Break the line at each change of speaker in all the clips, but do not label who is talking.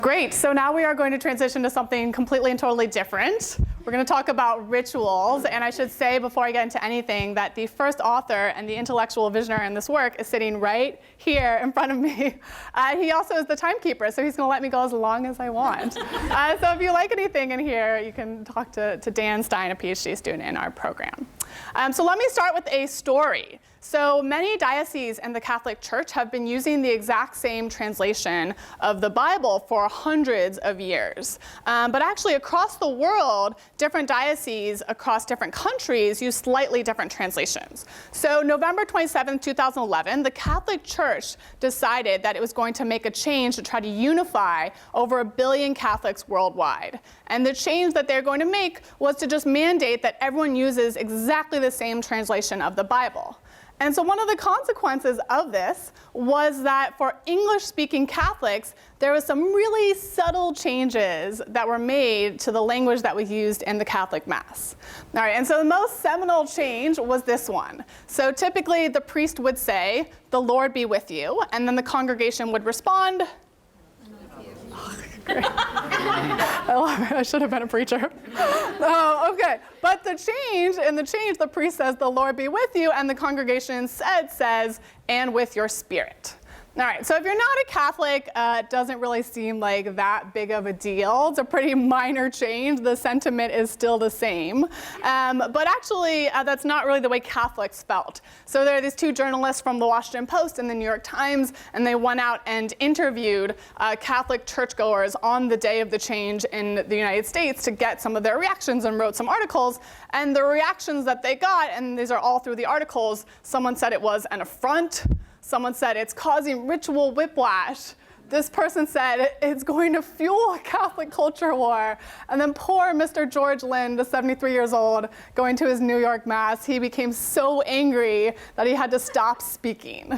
Great, so now we are going to transition to something completely and totally different. We're going to talk about rituals, and I should say before I get into anything that the first author and the intellectual visionary in this work is sitting right here in front of me. He also is the timekeeper, so he's going to let me go as long as I want. So if you like anything in here, you can talk to Dan Stein, a PhD student in our program. So let me start with a story. So many dioceses in the Catholic Church have been using the exact same translation of the Bible for hundreds of years. But actually across the world, different dioceses across different countries use slightly different translations. So November 27, 2011, the Catholic Church decided that it was going to make a change to try to unify over 1 billion Catholics worldwide. And the change that they're going to make was to just mandate that everyone uses exactly the same translation of the Bible. And so one of the consequences of this was that for English-speaking Catholics, there was some really subtle changes that were made to the language that was used in the Catholic Mass. All right, and so the most seminal change was this one. So typically the priest would say, "The Lord be with you," and then the congregation would respond, great. I love it. I should have been a preacher. Okay, but the change, the priest says, "The Lord be with you," and the congregation instead says, "and with your spirit." All right, so if you're not a Catholic, it doesn't really seem like that big of a deal. It's a pretty minor change. The sentiment is still the same. But actually, that's not really the way Catholics felt. So there are these two journalists from the Washington Post and the New York Times, and they went out and interviewed Catholic churchgoers on the day of the change in the United States to get some of their reactions and wrote some articles. And the reactions that they got, and these are all through the articles, someone said it was an affront. Someone said it's causing ritual whiplash. This person said it's going to fuel a Catholic culture war. And then poor Mr. George Lind, 73 years old, going to his New York Mass, he became so angry that he had to stop speaking.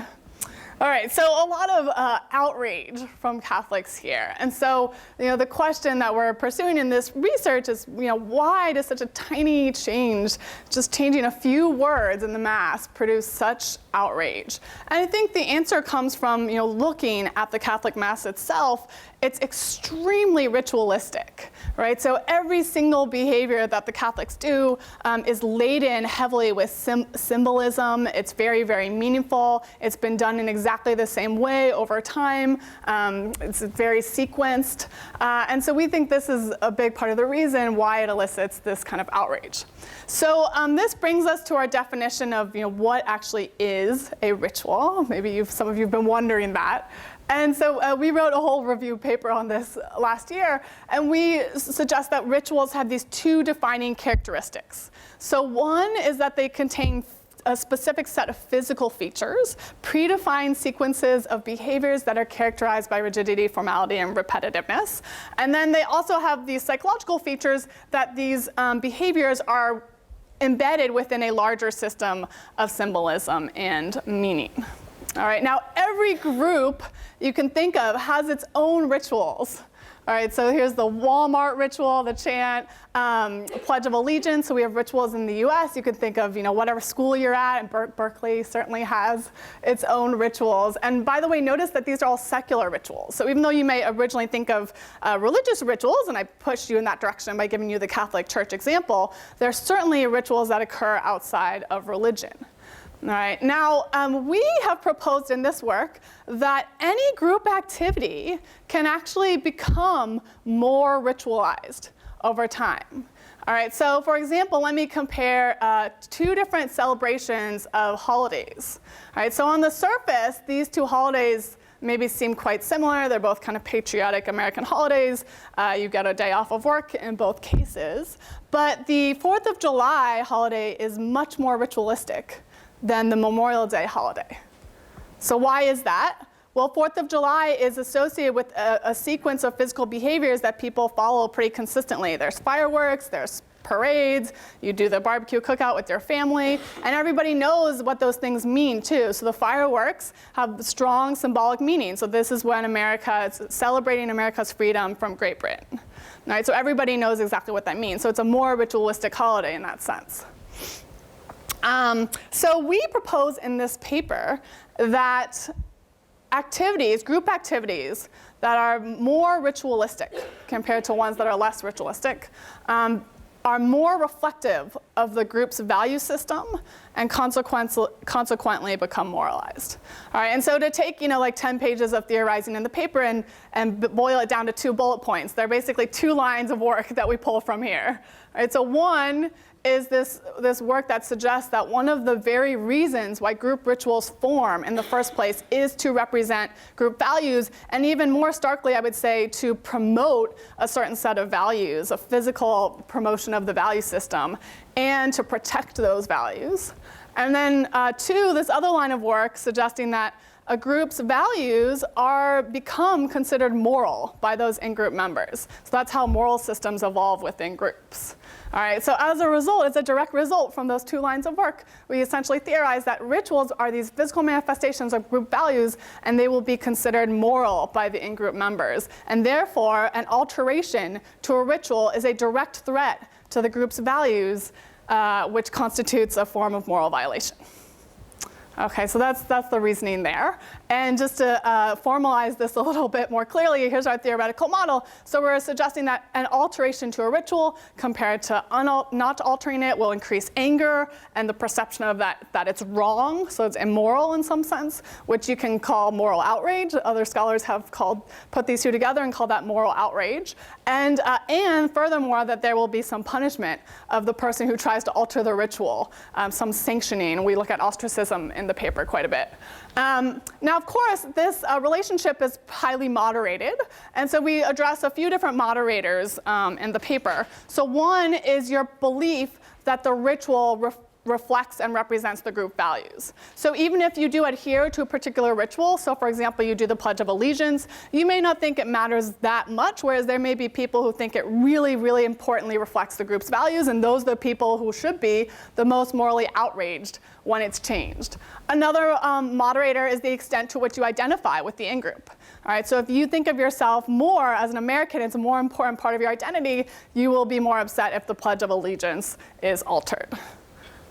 All right, so a lot of outrage from Catholics here. And so, the question that we're pursuing in this research is, why does such a tiny change, just changing a few words in the Mass, produce such outrage? And I think the answer comes from, looking at the Catholic Mass itself. It's extremely ritualistic, right? So every single behavior that the Catholics do is laden heavily with symbolism. It's very, very meaningful. It's been done in exactly the same way over time. It's very sequenced. And so we think this is a big part of the reason why it elicits this kind of outrage. So this brings us to our definition of what actually is a ritual. Maybe some of you have been wondering that. And so we wrote a whole review paper on this last year, and we suggest that rituals have these two defining characteristics. So one is that they contain a specific set of physical features, predefined sequences of behaviors that are characterized by rigidity, formality, and repetitiveness. And then they also have these psychological features that these behaviors are embedded within a larger system of symbolism and meaning. All right, now every group you can think of has its own rituals. All right, so here's the Walmart ritual, the chant, Pledge of Allegiance. So we have rituals in the US. You can think of whatever school you're at, and Berkeley certainly has its own rituals. And by the way, notice that these are all secular rituals. So even though you may originally think of religious rituals, and I pushed you in that direction by giving you the Catholic Church example, there are certainly rituals that occur outside of religion. All right, now we have proposed in this work that any group activity can actually become more ritualized over time. All right, so for example, let me compare two different celebrations of holidays. All right, so on the surface, these two holidays maybe seem quite similar. They're both kind of patriotic American holidays. You get a day off of work in both cases. But the 4th of July holiday is much more ritualistic than the Memorial Day holiday. So why is that? Well, 4th of July is associated with a sequence of physical behaviors that people follow pretty consistently. There's fireworks, there's parades, you do the barbecue cookout with your family, and everybody knows what those things mean too. So the fireworks have strong symbolic meaning. So this is when America is celebrating America's freedom from Great Britain. All right, so everybody knows exactly what that means. So it's a more ritualistic holiday in that sense. So we propose in this paper that activities, group activities, that are more ritualistic compared to ones that are less ritualistic are more reflective of the group's value system and consequently become moralized. All right, and so to take, like 10 pages of theorizing in the paper and boil it down to 2 bullet points, they're basically 2 lines of work that we pull from here. All right, so one is this work that suggests that one of the very reasons why group rituals form in the first place is to represent group values, and even more starkly, I would say, to promote a certain set of values, a physical promotion of the value system, and to protect those values. And then 2, this other line of work suggesting that a group's values become considered moral by those in-group members. So that's how moral systems evolve within groups. All right, so as a result, it's a direct result from those 2 lines of work. We essentially theorize that rituals are these physical manifestations of group values, and they will be considered moral by the in-group members. And therefore, an alteration to a ritual is a direct threat to the group's values, which constitutes a form of moral violation. Okay, so that's the reasoning there. And just to formalize this a little bit more clearly, here's our theoretical model. So we're suggesting that an alteration to a ritual compared to not altering it will increase anger and the perception of that it's wrong, so it's immoral in some sense, which you can call moral outrage. Other scholars have put these 2 together and called that moral outrage. And furthermore, that there will be some punishment of the person who tries to alter the ritual, some sanctioning. We look at ostracism in the paper quite a bit. Now, of course, this relationship is highly moderated, and so we address a few different moderators in the paper. So one is your belief that the ritual reflects and represents the group values. So even if you do adhere to a particular ritual, so for example, you do the Pledge of Allegiance, you may not think it matters that much, whereas there may be people who think it really, really importantly reflects the group's values, and those are the people who should be the most morally outraged when it's changed. Another moderator is the extent to which you identify with the in-group. All right, so if you think of yourself more as an American, it's a more important part of your identity, you will be more upset if the Pledge of Allegiance is altered.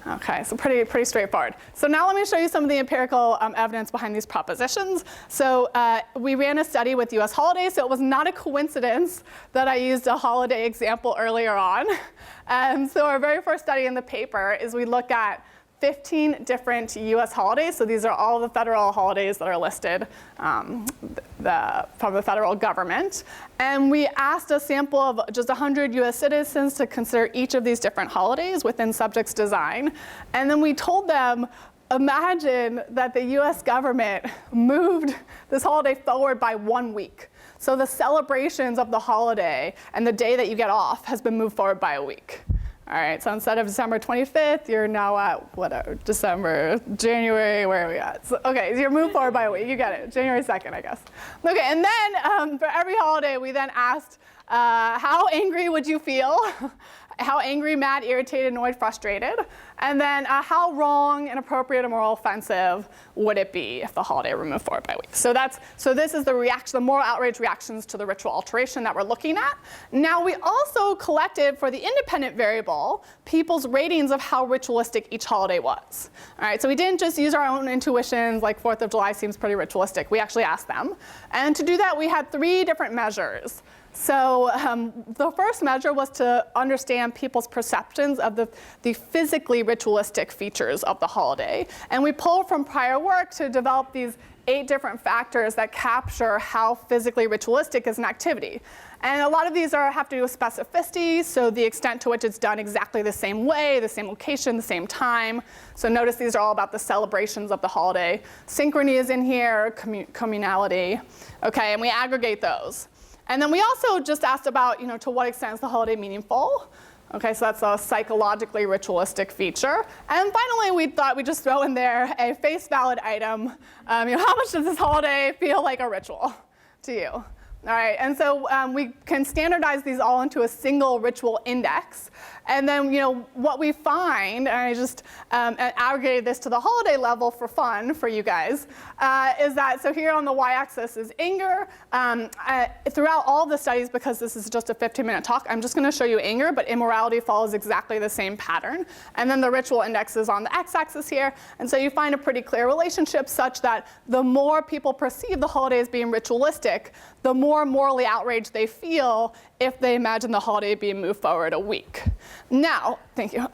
Okay, so pretty straightforward. So now let me show you some of the empirical evidence behind these propositions. So we ran a study with US holidays, so it was not a coincidence that I used a holiday example earlier on. And so our very first study in the paper is we look at 15 different US holidays. So these are all the federal holidays that are listed from the federal government. And we asked a sample of just 100 US citizens to consider each of these different holidays within subject's design. And then we told them, imagine that the US government moved this holiday forward by 1 week. So the celebrations of the holiday and the day that you get off has been moved forward by a week. All right, so instead of December 25th, you're now at whatever, January, where are we at? So, okay, so you're moved forward by a week, you get it, January 2nd, I guess. Okay, and then for every holiday, we then asked, how angry would you feel? How angry, mad, irritated, annoyed, frustrated? And then how wrong, inappropriate, immoral, offensive would it be if the holiday were moved forward by a week? So this is the reaction, the moral outrage reactions to the ritual alteration that we're looking at. Now we also collected for the independent variable people's ratings of how ritualistic each holiday was. All right, so we didn't just use our own intuitions, like 4th of July seems pretty ritualistic. We actually asked them. And to do that, we had 3 different measures. So the first measure was to understand people's perceptions of the physically ritualistic features of the holiday. And we pulled from prior work to develop these 8 different factors that capture how physically ritualistic is an activity. And a lot of these have to do with specificity, so the extent to which it's done exactly the same way, the same location, the same time. So notice these are all about the celebrations of the holiday. Synchrony is in here, communality. Okay, and we aggregate those. And then we also just asked about, to what extent is the holiday meaningful? Okay, so that's a psychologically ritualistic feature. And finally, we thought we'd just throw in there a face valid item. How much does this holiday feel like a ritual to you? All right, and so we can standardize these all into a single ritual index. And then, what we find, and I just aggregated this to the holiday level for fun for you guys, is that, so here on the y-axis is anger. Throughout all the studies, because this is just a 15-minute talk, I'm just going to show you anger, but immorality follows exactly the same pattern. And then the ritual index is on the x-axis here. And so you find a pretty clear relationship such that the more people perceive the holiday as being ritualistic, the more morally outraged they feel if they imagine the holiday being moved forward a week. Now, thank you.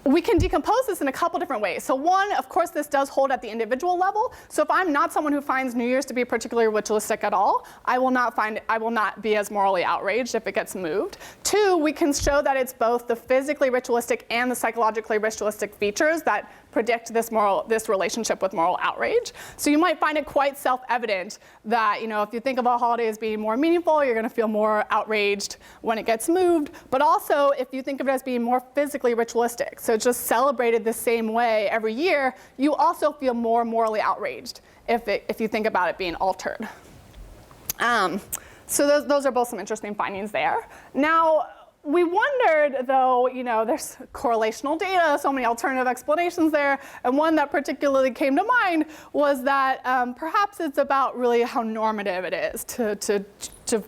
We can decompose this in a couple different ways. So one, of course, this does hold at the individual level. So if I'm not someone who finds New Year's to be particularly ritualistic at all, I will not be as morally outraged if it gets moved. Two, we can show that it's both the physically ritualistic and the psychologically ritualistic features that predict this relationship with moral outrage. So you might find it quite self-evident that, if you think of a holiday as being more meaningful, you're going to feel more outraged when it gets moved. But also, if you think of it as being more physically ritualistic, so just celebrated the same way every year, you also feel more morally outraged if you think about it being altered. So those are both some interesting findings there. Now, we wondered, though, there's correlational data, so many alternative explanations there, and one that particularly came to mind was that perhaps it's about really how normative it is to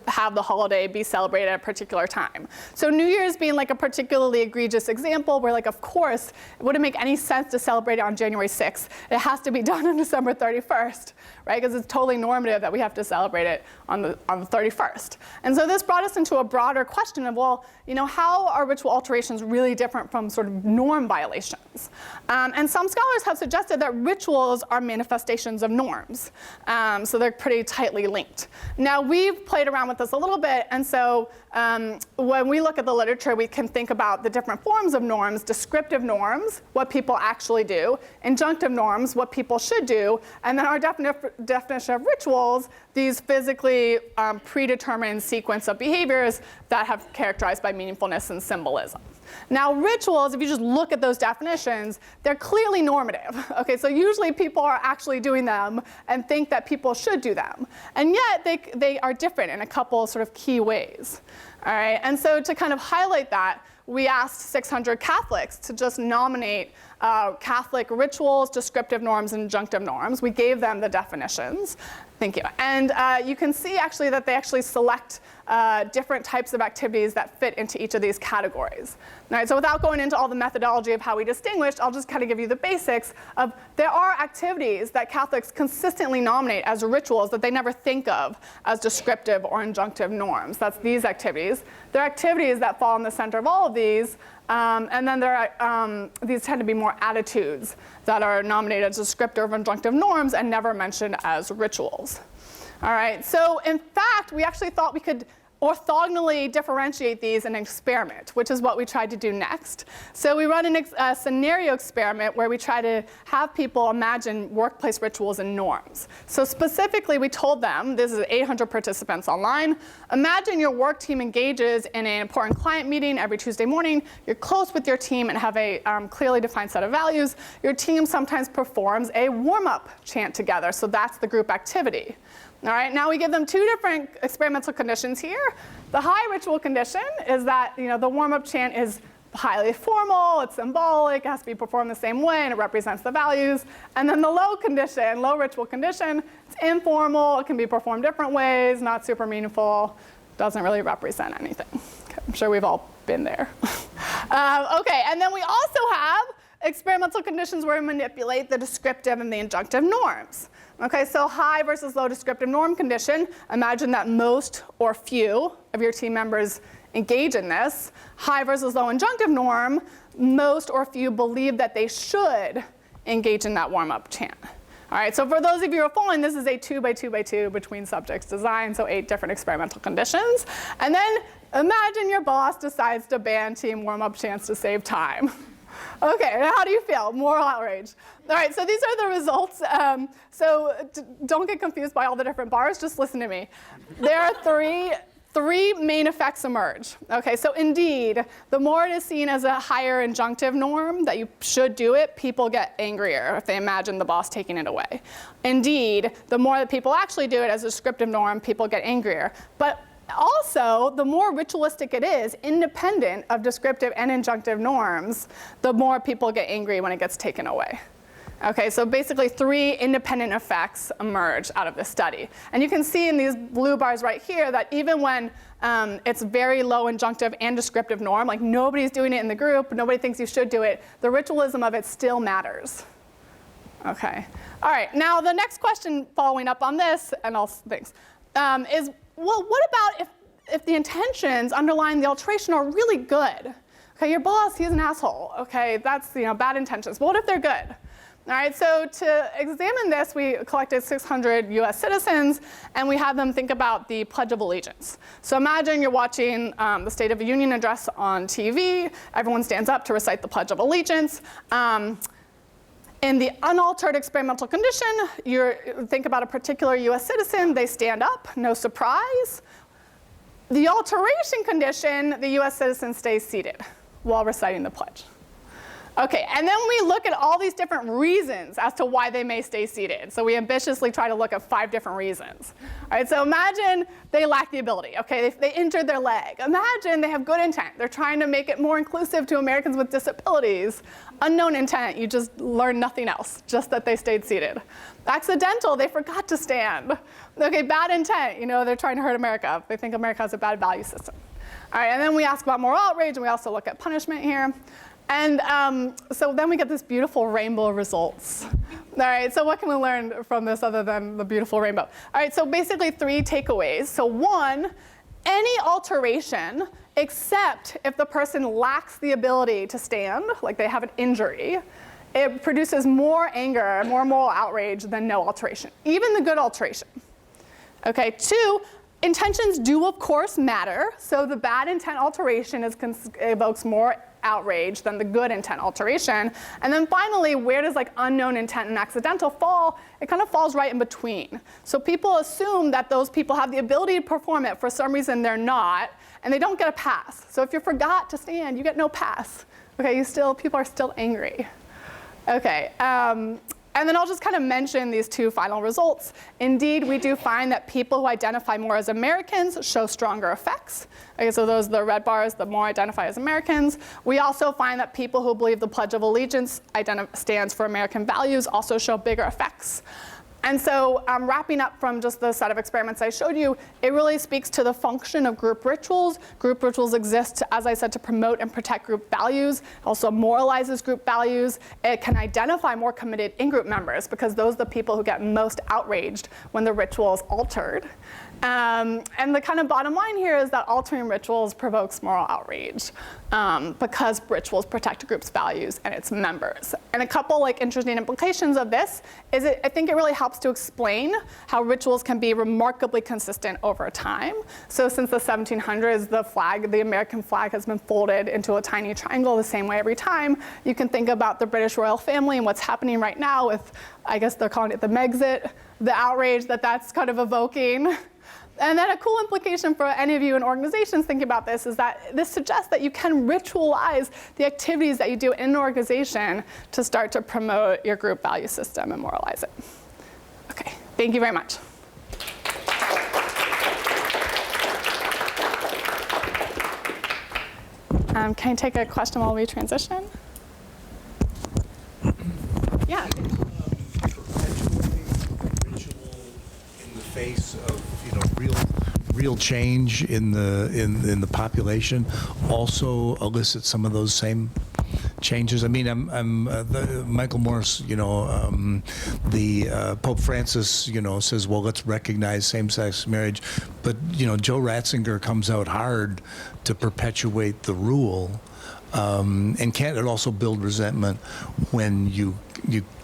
have the holiday be celebrated at a particular time. So New Year's being like a particularly egregious example where, of course, it wouldn't make any sense to celebrate it on January 6th. It has to be done on December 31st, right? Because it's totally normative that we have to celebrate it on the 31st. And so this brought us into a broader question of, well, how are ritual alterations really different from sort of norm violations? And some scholars have suggested that rituals are manifestations of norms. So they're pretty tightly linked. Now, we've played around with this a little bit, and so when we look at the literature, we can think about the different forms of norms: descriptive norms, what people actually do; injunctive norms, what people should do; and then our definition of rituals, these physically predetermined sequence of behaviors that have characterized by meaningfulness and symbolism. Now, rituals, if you just look at those definitions, they're clearly normative. Okay, so usually people are actually doing them and think that people should do them. And yet they are different in a couple sort of key ways. All right, and so to kind of highlight that, we asked 600 Catholics to just nominate Catholic rituals, descriptive norms, and injunctive norms. We gave them the definitions. Thank you. And you can see actually that they actually select different types of activities that fit into each of these categories. All right, so without going into all the methodology of how we distinguished, I'll just kind of give you the basics of there are activities that Catholics consistently nominate as rituals that they never think of as descriptive or injunctive norms. That's these activities. There are activities that fall in the center of all of these. And then there are, these tend to be more attitudes that are nominated as descriptive or injunctive norms and never mentioned as rituals. All right, so in fact, we actually thought we could orthogonally differentiate these in an experiment, which is what we tried to do next. So we run a scenario experiment where we try to have people imagine workplace rituals and norms. So specifically, we told them, this is 800 participants online, imagine your work team engages in an important client meeting every Tuesday morning. You're close with your team and have a clearly defined set of values. Your team sometimes performs a warm-up chant together, so that's the group activity. All right, now we give them two different experimental conditions here. The high ritual condition is that the warm-up chant is highly formal, it's symbolic, it has to be performed the same way, and it represents the values. And then the low condition, low ritual condition, it's informal, it can be performed different ways, not super meaningful, doesn't really represent anything. Okay, I'm sure we've all been there. Okay, and then we also have experimental conditions where we manipulate the descriptive and the injunctive norms. Okay, so high versus low descriptive norm condition, imagine that most or few of your team members engage in this. High versus low injunctive norm, most or few believe that they should engage in that warm-up chant. All right, so for those of you who are following, this is a 2x2x2 between subjects design, so 8 different experimental conditions. And then imagine your boss decides to ban team warm-up chants to save time. Okay, how do you feel? Moral outrage. All right, so these are the results. So don't get confused by all the different bars, just listen to me. There are three main effects emerge. Okay, so indeed, the more it is seen as a higher injunctive norm that you should do it, people get angrier if they imagine the boss taking it away. Indeed, the more that people actually do it as a descriptive norm, people get angrier. But also, the more ritualistic it is, independent of descriptive and injunctive norms, the more people get angry when it gets taken away. Okay, so basically three independent effects emerge out of this study. And you can see in these blue bars right here that even when it's very low injunctive and descriptive norm, like nobody's doing it in the group, nobody thinks you should do it, the ritualism of it still matters. Okay, all right, now the next question following up on this, and all things, is, well, what about if the intentions underlying the alteration are really good? Okay, your boss, he's an asshole. Okay, that's bad intentions, but what if they're good? All right, so to examine this, we collected 600 US citizens, and we had them think about the Pledge of Allegiance. So imagine you're watching the State of the Union address on TV. Everyone stands up to recite the Pledge of Allegiance. In the unaltered experimental condition, you think about a particular US citizen, they stand up, no surprise. The alteration condition, the US citizen stays seated while reciting the pledge. Okay, and then we look at all these different reasons as to why they may stay seated. So we ambitiously try to look at 5 different reasons. All right, so imagine they lack the ability. Okay, they injured their leg. Imagine they have good intent. They're trying to make it more inclusive to Americans with disabilities. Unknown intent, you just learn nothing else, just that they stayed seated. Accidental, they forgot to stand. Okay, bad intent, they're trying to hurt America. They think America has a bad value system. All right, and then we ask about moral outrage, and we also look at punishment here. And so then we get this beautiful rainbow of results. All right, so what can we learn from this other than the beautiful rainbow? All right, so basically 3 takeaways. So 1, any alteration, except if the person lacks the ability to stand, like they have an injury, it produces more anger, more moral outrage than no alteration, even the good alteration. Okay, 2, intentions do of course matter. So the bad intent alteration evokes more outrage than the good intent alteration. And then finally, where does unknown intent and accidental fall? It kind of falls right in between. So people assume that those people have the ability to perform it. For some reason, they're not, and they don't get a pass. So if you forgot to stand, you get no pass. Okay, people are still angry. Okay, and then I'll just kind of mention these 2 final results. Indeed, we do find that people who identify more as Americans show stronger effects. Okay, so those are the red bars, the more identify as Americans. We also find that people who believe the Pledge of Allegiance stands for American values also show bigger effects. And so wrapping up from just the set of experiments I showed you, it really speaks to the function of group rituals. Group rituals exist, as I said, to promote and protect group values. It also moralizes group values. It can identify more committed in-group members because those are the people who get most outraged when the ritual is altered. And the kind of bottom line here is that altering rituals provokes moral outrage because rituals protect a group's values and its members. And a couple interesting implications of this is I think it really helps to explain how rituals can be remarkably consistent over time. So since the 1700s, the American flag has been folded into a tiny triangle the same way every time. You can think about the British royal family and what's happening right now with, I guess they're calling it the Megxit, the outrage that's kind of evoking. And then a cool implication for any of you in organizations thinking about this is that this suggests that you can ritualize the activities that you do in an organization to start to promote your group value system and moralize it. Okay, thank you very much. Can I take a question while we transition? Yeah.
Perpetuating ritual in the face of real change in the population also elicits some of those same changes. I mean, Michael Morris, the Pope Francis, says, well, let's recognize same-sex marriage, but Joe Ratzinger comes out hard to perpetuate the rule, and can't it also build resentment when you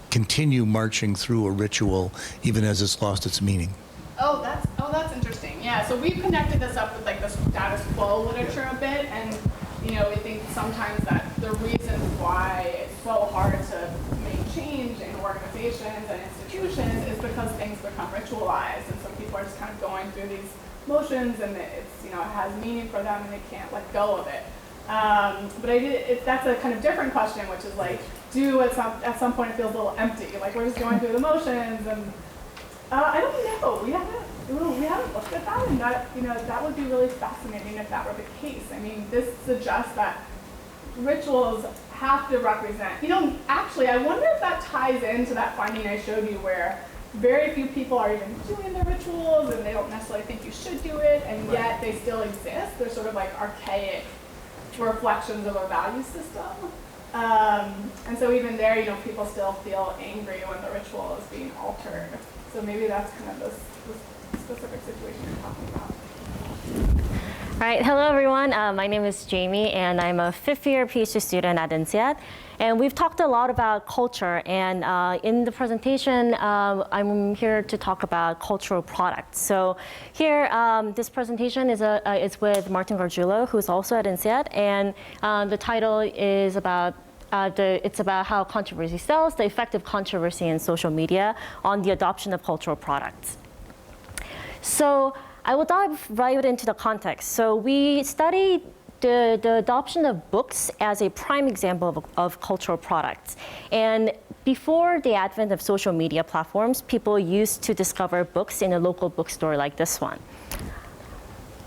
continue marching through a ritual even as it's lost its meaning?
Oh, that's interesting. Yeah, so we've connected this up with the status quo literature a bit, and we think sometimes that the reason why it's so hard to make change in organizations and institutions is because things become ritualized, and so people are just kind of going through these emotions and it's, it has meaning for them and they can't let go of it. But that's a kind of different question, which is like, at some point it feels a little empty, like we're just going through the motions, and I don't know. We haven't looked at that, and that would be really fascinating if that were the case. I mean, this suggests that rituals have to represent. Actually, I wonder if that ties into that finding I showed you, where very few people are even doing the rituals, and they don't necessarily think you should do it, and yet they still exist. They're sort of like archaic reflections of a value system. And so even there, people still feel angry when the ritual is being altered. So maybe that's kind of the specific situation you're talking about.
All right, hello everyone. My name is Jamie, and I'm a fifth-year PhD student at INSEAD. And we've talked a lot about culture, and in the presentation, I'm here to talk about cultural products. So here, this presentation is with Martin Gargiulo, who's also at INSEAD, and the title is about it's about how controversy sells, the effect of controversy in social media on the adoption of cultural products. So I will dive right into the context. So we studied the adoption of books as a prime example of cultural products. And before the advent of social media platforms, people used to discover books in a local bookstore like this one.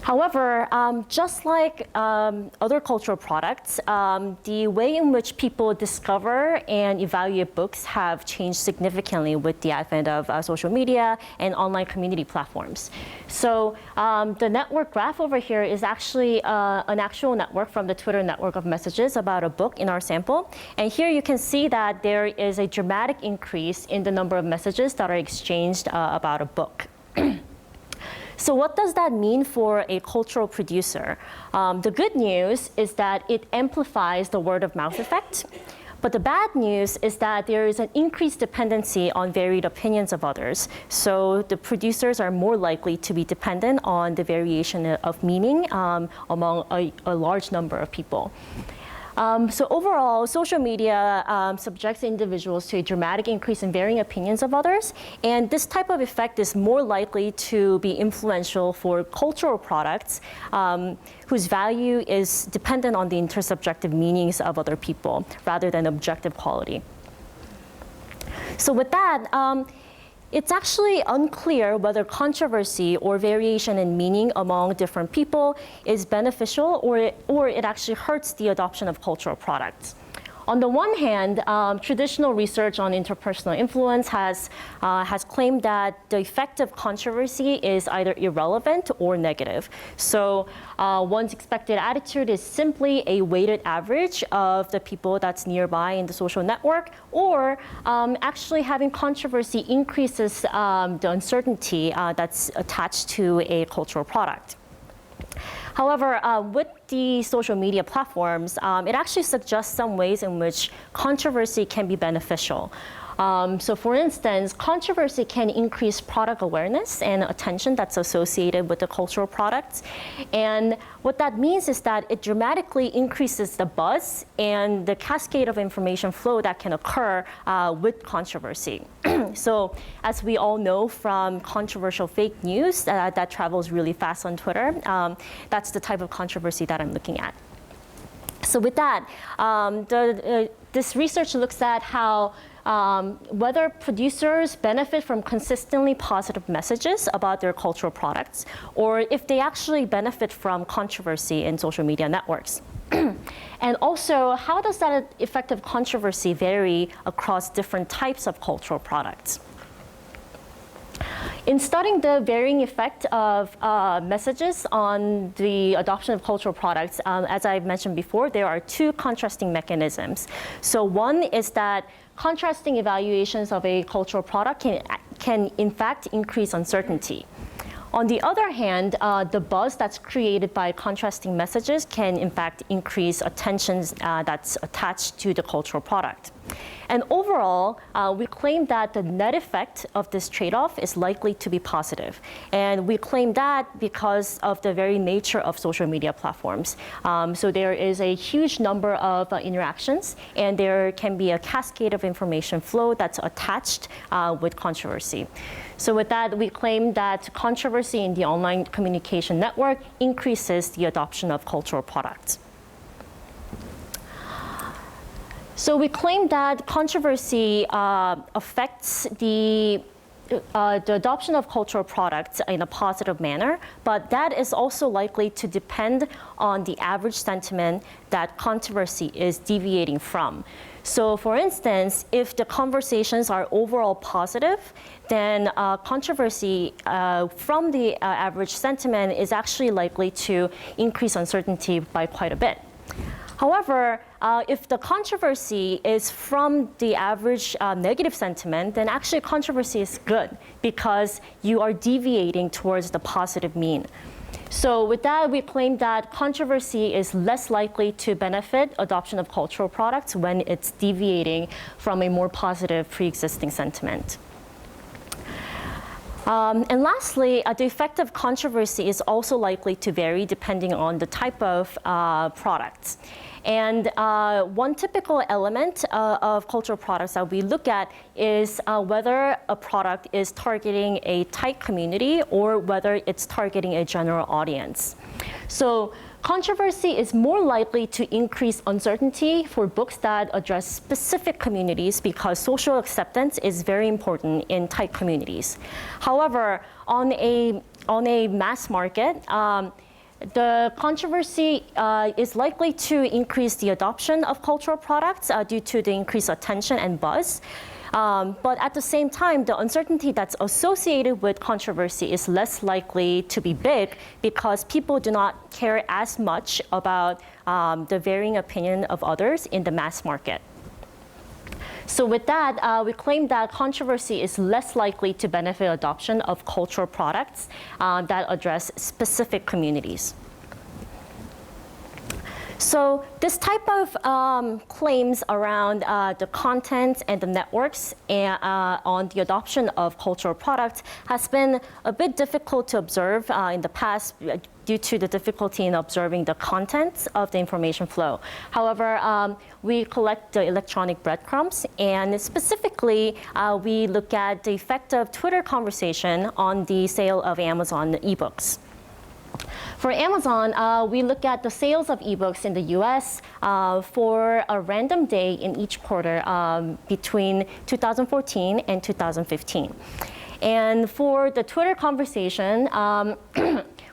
However, just like other cultural products, the way in which people discover and evaluate books have changed significantly with the advent of social media and online community platforms. So the network graph over here is actually an actual network from the Twitter network of messages about a book in our sample. And here you can see that there is a dramatic increase in the number of messages that are exchanged about a book. So what does that mean for a cultural producer? The good news is that it amplifies the word of mouth effect. But the bad news is that there is an increased dependency on varied opinions of others. So the producers are more likely to be dependent on the variation of meaning among a large number of people. So overall, social media subjects individuals to a dramatic increase in varying opinions of others. And this type of effect is more likely to be influential for cultural products whose value is dependent on the intersubjective meanings of other people rather than objective quality. So with that, it's actually unclear whether controversy or variation in meaning among different people is beneficial or it actually hurts the adoption of cultural products. On the one hand, traditional research on interpersonal influence has claimed that the effect of controversy is either irrelevant or negative. So one's expected attitude is simply a weighted average of the people that's nearby in the social network, or actually having controversy increases the uncertainty that's attached to a cultural product. However, with the social media platforms, it actually suggests some ways in which controversy can be beneficial. So for instance, controversy can increase product awareness and attention that's associated with the cultural products. And what that means is that it dramatically increases the buzz and the cascade of information flow that can occur with controversy. So as we all know from controversial fake news that travels really fast on Twitter, that's the type of controversy that I'm looking at. So with that, this research looks at how whether producers benefit from consistently positive messages about their cultural products, or if they actually benefit from controversy in social media networks. And also, how does that effect of controversy vary across different types of cultural products? In studying the varying effect of messages on the adoption of cultural products, as I mentioned before, there are two contrasting mechanisms. So one is that contrasting evaluations of a cultural product can in fact increase uncertainty. On the other hand, the buzz that's created by contrasting messages can in fact increase attention that's attached to the cultural product. And overall, we claim that the net effect of this trade-off is likely to be positive. And we claim that because of the very nature of social media platforms. So there is a huge number of interactions, and there can be a cascade of information flow that's attached with controversy. So with that, we claim that controversy in the online communication network increases the adoption of cultural products. So we claim that controversy affects the adoption of cultural products in a positive manner, but that is also likely to depend on the average sentiment that controversy is deviating from. So for instance, if the conversations are overall positive, then controversy from the average sentiment is actually likely to increase uncertainty by quite a bit. However, if the controversy is from the average negative sentiment, then actually controversy is good because you are deviating towards the positive mean. So with that, we claim that controversy is less likely to benefit adoption of cultural products when it's deviating from a more positive pre-existing sentiment. And lastly, the effect of controversy is also likely to vary depending on the type of products. And one typical element of cultural products that we look at is whether a product is targeting a tight community or whether it's targeting a general audience. So controversy is more likely to increase uncertainty for books that address specific communities because social acceptance is very important in tight communities. However, on a mass market, the controversy is likely to increase the adoption of cultural products due to the increased attention and buzz. But at the same time, the uncertainty that's associated with controversy is less likely to be big because people do not care as much about the varying opinion of others in the mass market. So with that, we claim that controversy is less likely to benefit adoption of cultural products that address specific communities. So this type of claims around the content and the networks on the adoption of cultural products has been a bit difficult to observe in the past due to the difficulty in observing the contents of the information flow. However, we collect the electronic breadcrumbs, and specifically, we look at the effect of Twitter conversation on the sale of Amazon ebooks. For Amazon, we look at the sales of ebooks in the US for a random day in each quarter between 2014 and 2015. And for the Twitter conversation,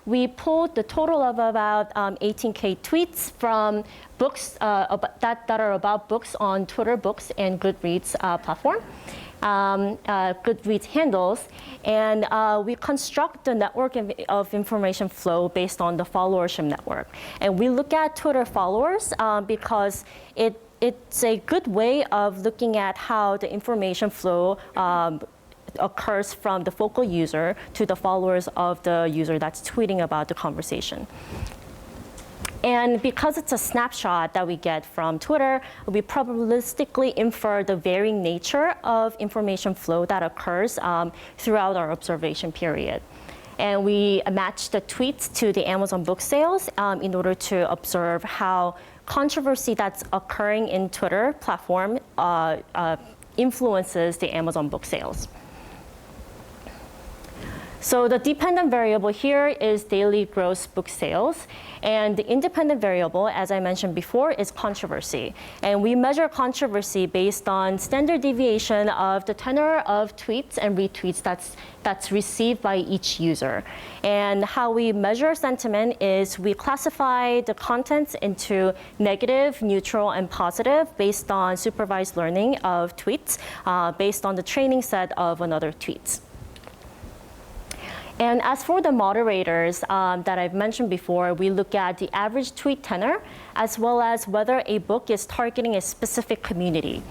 we pulled the total of about 18K tweets from books that are about books on Twitter Books and Goodreads platform. Goodreads handles, and we construct the network of information flow based on the followership network. And we look at Twitter followers because it's a good way of looking at how the information flow occurs from the focal user to the followers of the user that's tweeting about the conversation. And because it's a snapshot that we get from Twitter, we probabilistically infer the varying nature of information flow that occurs throughout our observation period. And we match the tweets to the Amazon book sales in order to observe how controversy that's occurring in Twitter platform influences the Amazon book sales. So the dependent variable here is daily gross book sales. And the independent variable, as I mentioned before, is controversy. And we measure controversy based on standard deviation of the tenor of tweets and retweets that's received by each user. And how we measure sentiment is we classify the contents into negative, neutral, and positive based on supervised learning of tweets based on the training set of another tweets. And as for the moderators that I've mentioned before, we look at the average tweet tenor, as well as whether a book is targeting a specific community.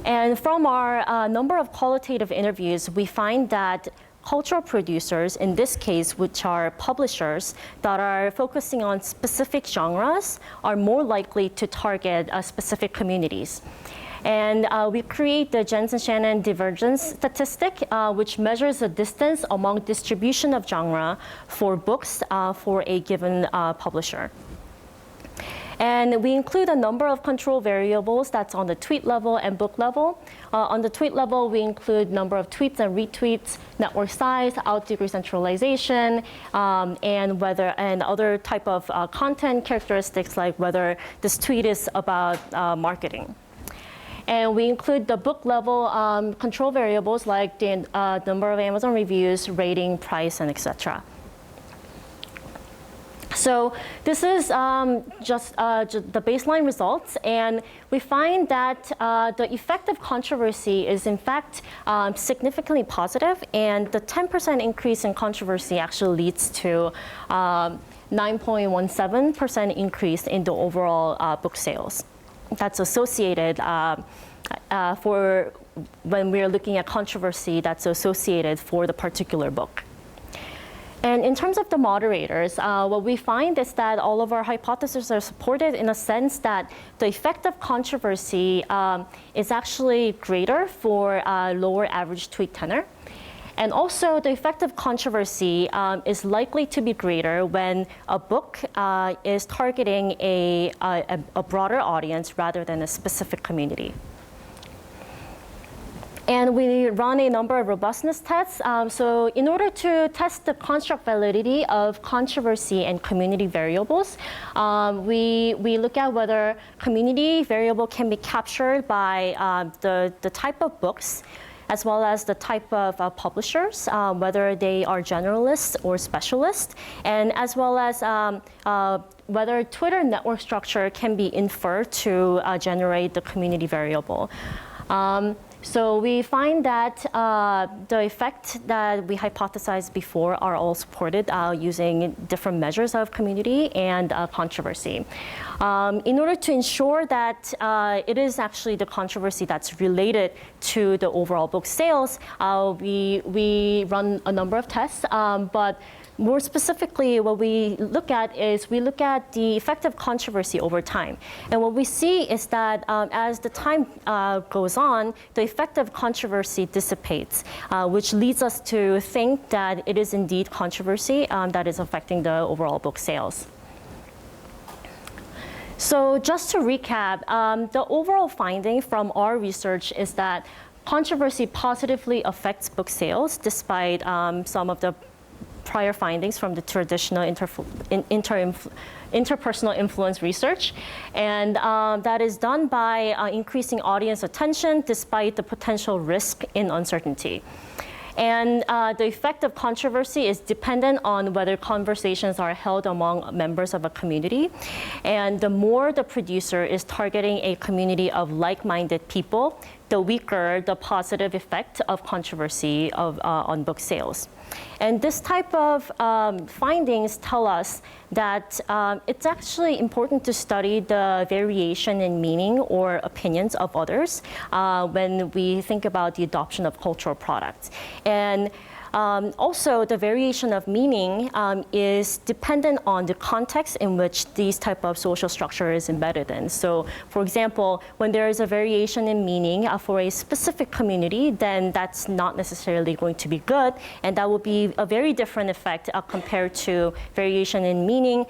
And from our number of qualitative interviews, we find that cultural producers, in this case, which are publishers that are focusing on specific genres, are more likely to target specific communities. And we create the Jensen-Shannon divergence statistic, which measures the distance among distribution of genre for books for a given publisher. And we include a number of control variables that's on the tweet level and book level. On the tweet level, we include number of tweets and retweets, network size, out-degree centralization, and other type of content characteristics, like whether this tweet is about marketing. And we include the book level control variables like the number of Amazon reviews, rating, price, and etc. So this is just the baseline results, and we find that the effect of controversy is in fact significantly positive, and the 10% increase in controversy actually leads to 9.17% increase in the overall book sales. That's associated for when we're looking at controversy that's associated for the particular book. And in terms of the moderators, what we find is that all of our hypotheses are supported in a sense that the effect of controversy is actually greater for lower average tweet tenor. And also, the effect of controversy is likely to be greater when a book is targeting a broader audience rather than a specific community. And we run a number of robustness tests. So in order to test the construct validity of controversy and community variables, we look at whether community variable can be captured by the type of books, as well as the type of publishers, whether they are generalists or specialists, and as well as whether Twitter network structure can be inferred to generate the community variable. So we find that the effect that we hypothesized before are all supported using different measures of community and controversy. In order to ensure that it is actually the controversy that's related to the overall book sales, we run a number of tests, but more specifically, what we look at is we look at the effect of controversy over time. And what we see is that as the time goes on, the effect of controversy dissipates, which leads us to think that it is indeed controversy that is affecting the overall book sales. So just to recap, the overall finding from our research is that controversy positively affects book sales despite some of the prior findings from the traditional interpersonal influence research. And that is done by increasing audience attention despite the potential risk in uncertainty. And the effect of controversy is dependent on whether conversations are held among members of a community. And the more the producer is targeting a community of like-minded people, the weaker the positive effect of controversy on book sales. And this type of findings tell us that it's actually important to study the variation in meaning or opinions of others when we think about the adoption of cultural products. And also, the variation of meaning is dependent on the context in which these type of social structure is embedded in. So, for example, when there is a variation in meaning for a specific community, then that's not necessarily going to be good, and that will be a very different effect compared to variation in meaning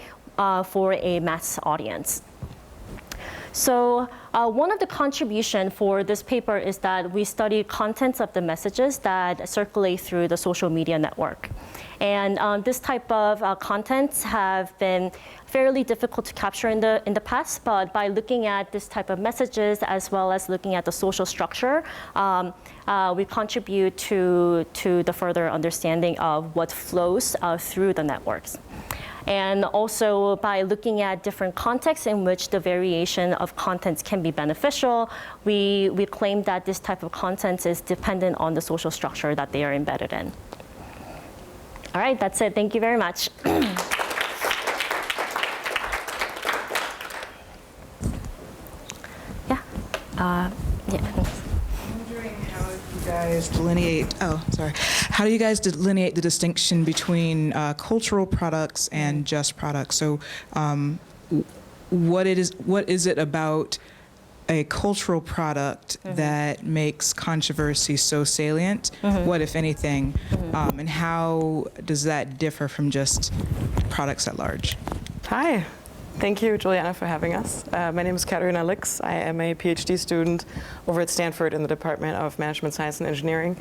for a mass audience. So one of the contributions for this paper is that we study contents of the messages that circulate through the social media network. And this type of contents have been fairly difficult to capture in the past, but by looking at this type of messages as well as looking at the social structure, we contribute to the further understanding of what flows through the networks. And also by looking at different contexts in which the variation of contents can be beneficial, we claim that this type of content is dependent on the social structure that they are embedded in. All right, that's it. Thank you very much. Yeah.
How do you guys delineate the distinction between cultural products and just products? So what is it about a cultural product that makes controversy so salient? What, if anything, and how does that differ from just products at large?
Hi. Thank you, Juliana, for having us. My name is Katharina Lix. I am a PhD student over at Stanford in the Department of Management Science and Engineering.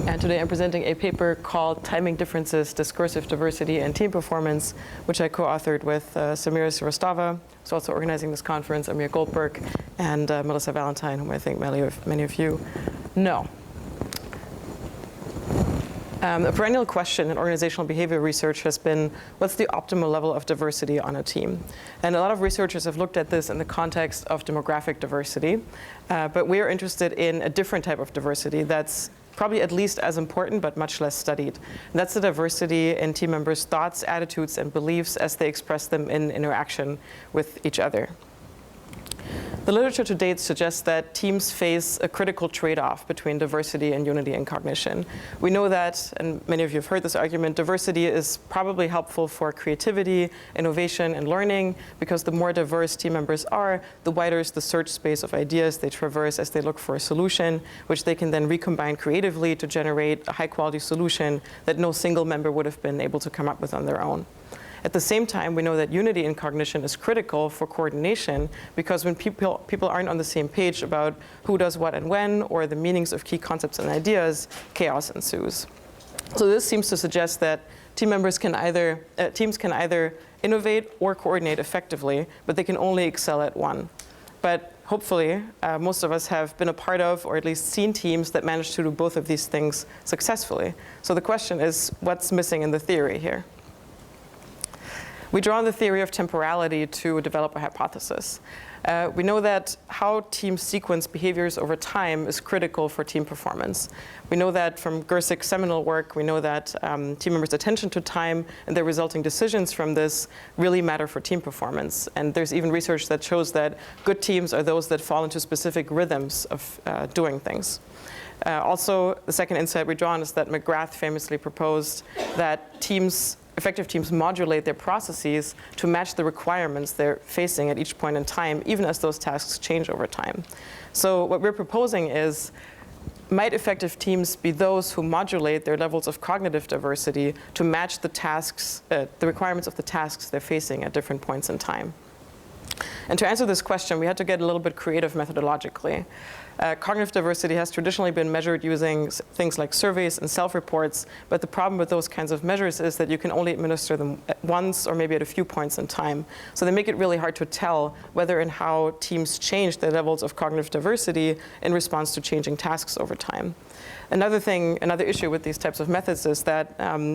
And today I'm presenting a paper called Timing Differences, Discursive Diversity, and Team Performance, which I co-authored with Samira Sirostava, who's also organizing this conference, Amir Goldberg, and Melissa Valentine, whom I think many of you know. A perennial question in organizational behavior research has been, what's the optimal level of diversity on a team? And a lot of researchers have looked at this in the context of demographic diversity, but we are interested in a different type of diversity that's probably at least as important, but much less studied. And that's the diversity in team members' thoughts, attitudes, and beliefs as they express them in interaction with each other. The literature to date suggests that teams face a critical trade-off between diversity and unity in cognition. We know that, and many of you have heard this argument, diversity is probably helpful for creativity, innovation, and learning, because the more diverse team members are, the wider is the search space of ideas they traverse as they look for a solution, which they can then recombine creatively to generate a high-quality solution that no single member would have been able to come up with on their own. At the same time, we know that unity in cognition is critical for coordination, because when people aren't on the same page about who does what and when, or the meanings of key concepts and ideas, chaos ensues. So this seems to suggest that teams can either innovate or coordinate effectively, but they can only excel at one. But hopefully, most of us have been a part of, or at least seen teams that manage to do both of these things successfully. So the question is, what's missing in the theory here? We draw on the theory of temporality to develop a hypothesis. We know that how teams sequence behaviors over time is critical for team performance. We know that from Gersig's seminal work, we know that team members' attention to time and their resulting decisions from this really matter for team performance. And there's even research that shows that good teams are those that fall into specific rhythms of doing things. Also, the second insight we draw on is that McGrath famously proposed that effective teams modulate their processes to match the requirements they're facing at each point in time, even as those tasks change over time. So what we're proposing is, might effective teams be those who modulate their levels of cognitive diversity to match the tasks, the requirements of the tasks they're facing at different points in time? And to answer this question, we had to get a little bit creative methodologically. Cognitive diversity has traditionally been measured using things like surveys and self-reports, but the problem with those kinds of measures is that you can only administer them at once or maybe at a few points in time. So they make it really hard to tell whether and how teams change their levels of cognitive diversity in response to changing tasks over time. Another issue with these types of methods is that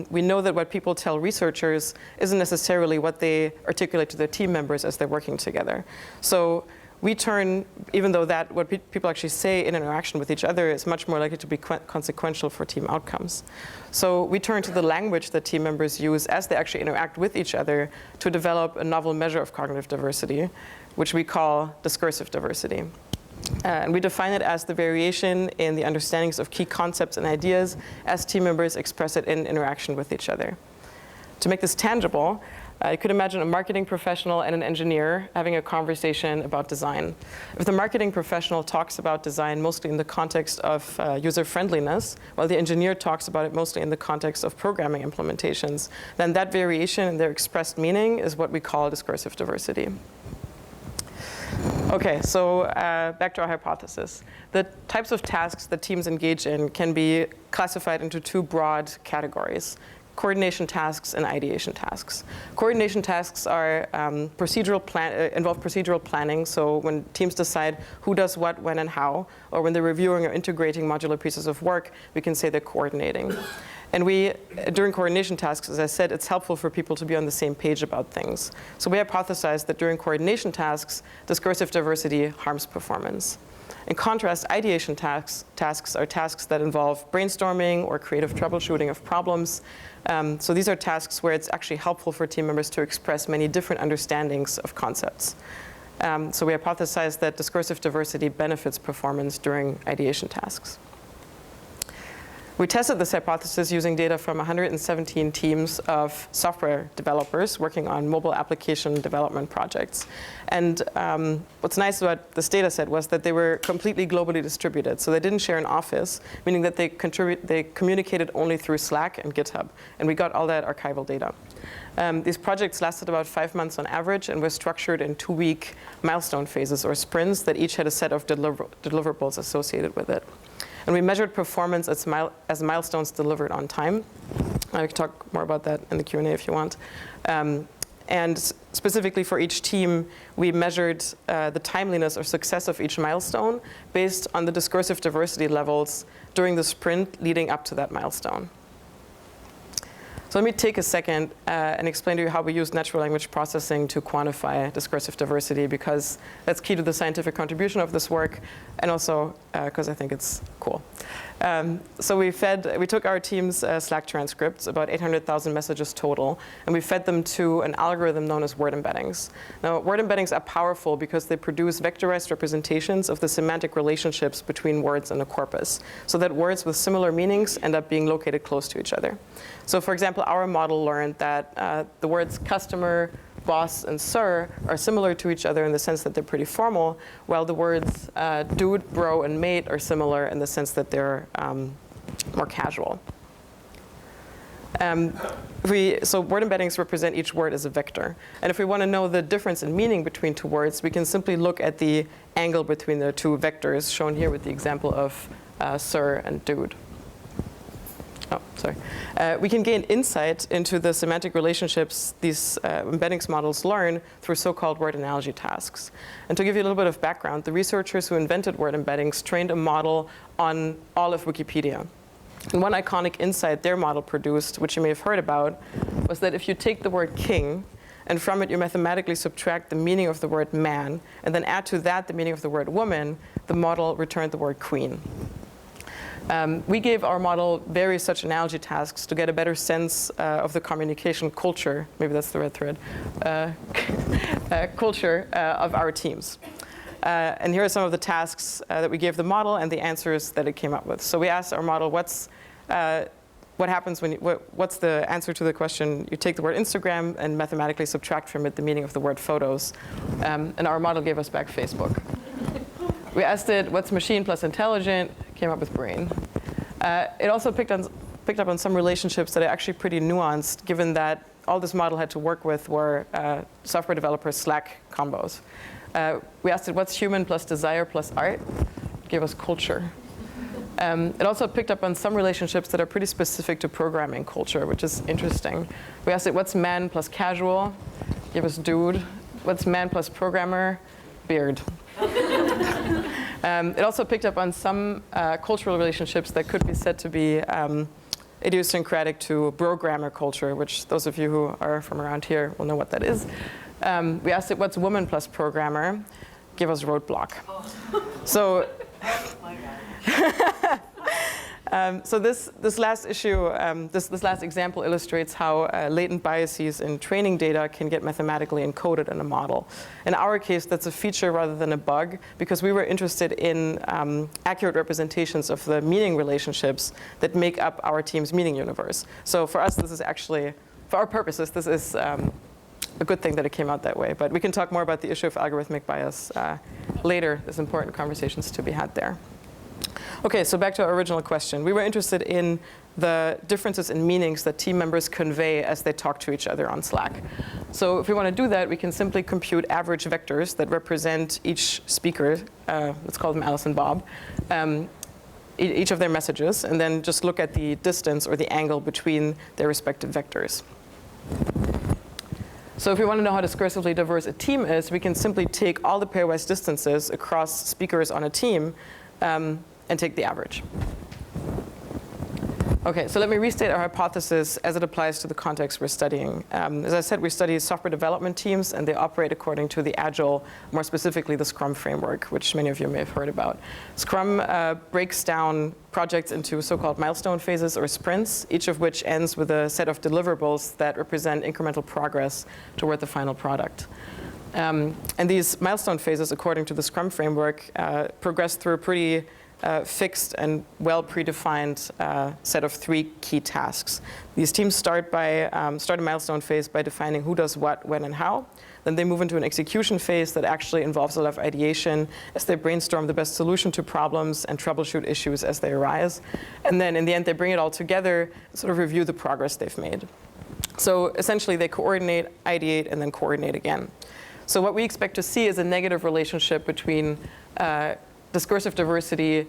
we know that what people tell researchers isn't necessarily what they articulate to their team members as they're working together. So we turn, even though that what people actually say in interaction with each other is much more likely to be consequential for team outcomes. So we turn to the language that team members use as they actually interact with each other to develop a novel measure of cognitive diversity, which we call discursive diversity. And we define it as the variation in the understandings of key concepts and ideas as team members express it in interaction with each other. To make this tangible, you could imagine a marketing professional and an engineer having a conversation about design. If the marketing professional talks about design mostly in the context of user-friendliness, while the engineer talks about it mostly in the context of programming implementations, then that variation in their expressed meaning is what we call discursive diversity. Okay, so back to our hypothesis. The types of tasks that teams engage in can be classified into two broad categories: coordination tasks and ideation tasks. Coordination tasks are involve procedural planning, so when teams decide who does what, when, and how, or when they're reviewing or integrating modular pieces of work, we can say they're coordinating. And during coordination tasks, as I said, it's helpful for people to be on the same page about things. So we hypothesized that during coordination tasks, discursive diversity harms performance. In contrast, ideation tasks are tasks that involve brainstorming or creative troubleshooting of problems. So these are tasks where it's actually helpful for team members to express many different understandings of concepts. So we hypothesized that discursive diversity benefits performance during ideation tasks. We tested this hypothesis using data from 117 teams of software developers working on mobile application development projects. And what's nice about this data set was that they were completely globally distributed. So they didn't share an office, meaning that they communicated only through Slack and GitHub. And we got all that archival data. These projects lasted about 5 months on average and were structured in 2-week milestone phases or sprints that each had a set of deliverables associated with it. And we measured performance as milestones delivered on time. I can talk more about that in the Q&A if you want. And specifically for each team, we measured the timeliness or success of each milestone based on the discursive diversity levels during the sprint leading up to that milestone. So let me take a second and explain to you how we use natural language processing to quantify discursive diversity, because that's key to the scientific contribution of this work, and also because I think it's cool. So we took our team's Slack transcripts, about 800,000 messages total, and we fed them to an algorithm known as word embeddings. Now, word embeddings are powerful because they produce vectorized representations of the semantic relationships between words in a corpus, so that words with similar meanings end up being located close to each other. So for example, our model learned that the words customer, boss, and sir are similar to each other in the sense that they're pretty formal, while the words dude, bro, and mate are similar in the sense that they're more casual. So word embeddings represent each word as a vector. And if we want to know the difference in meaning between two words, we can simply look at the angle between the two vectors, shown here with the example of sir and dude. Oh, sorry. We can gain insight into the semantic relationships these embeddings models learn through so-called word analogy tasks. And to give you a little bit of background, the researchers who invented word embeddings trained a model on all of Wikipedia. And one iconic insight their model produced, which you may have heard about, was that if you take the word king, and from it you mathematically subtract the meaning of the word man, and then add to that the meaning of the word woman, the model returned the word queen. We gave our model various such analogy tasks to get a better sense of the communication culture, maybe that's the red thread, culture of our teams. And here are some of the tasks that we gave the model and the answers that it came up with. So we asked our model, what happens when what's the answer to the question, you take the word Instagram and mathematically subtract from it the meaning of the word photos. And our model gave us back Facebook. We asked it, what's machine plus intelligent? Came up with brain. It also picked up on some relationships that are actually pretty nuanced, given that all this model had to work with were software developers' Slack combos. We asked it, what's human plus desire plus art? It gave us culture. It also picked up on some relationships that are pretty specific to programming culture, which is interesting. We asked it, what's man plus casual? It gave us dude. What's man plus programmer? Beard. It also picked up on some cultural relationships that could be said to be idiosyncratic to programmer culture, which those of you who are from around here will know what that is. We asked it, what's woman plus programmer? Give us roadblock. Oh. So, so this last issue, this last example illustrates how latent biases in training data can get mathematically encoded in a model. In our case, that's a feature rather than a bug, because we were interested in accurate representations of the meaning relationships that make up our team's meaning universe. So for us, this is actually, for our purposes, this is a good thing that it came out that way. But we can talk more about the issue of algorithmic bias later. There's important conversations to be had there. Okay, so back to our original question. We were interested in the differences in meanings that team members convey as they talk to each other on Slack. So if we want to do that, we can simply compute average vectors that represent each speaker, let's call them Alice and Bob, each of their messages, and then just look at the distance or the angle between their respective vectors. So if we want to know how discursively diverse a team is, we can simply take all the pairwise distances across speakers on a team and take the average. Okay, so let me restate our hypothesis as it applies to the context we're studying. As I said, we study software development teams, and they operate according to the Agile, more specifically the Scrum framework, which many of you may have heard about. Scrum breaks down projects into so-called milestone phases or sprints, each of which ends with a set of deliverables that represent incremental progress toward the final product. And these milestone phases, according to the Scrum framework, progress through a pretty fixed and well predefined set of 3 key tasks. These teams start a milestone phase by defining who does what, when, and how. Then they move into an execution phase that actually involves a lot of ideation as they brainstorm the best solution to problems and troubleshoot issues as they arise. And then in the end, they bring it all together, sort of review the progress they've made. So essentially, they coordinate, ideate, and then coordinate again. So what we expect to see is a negative relationship between discursive diversity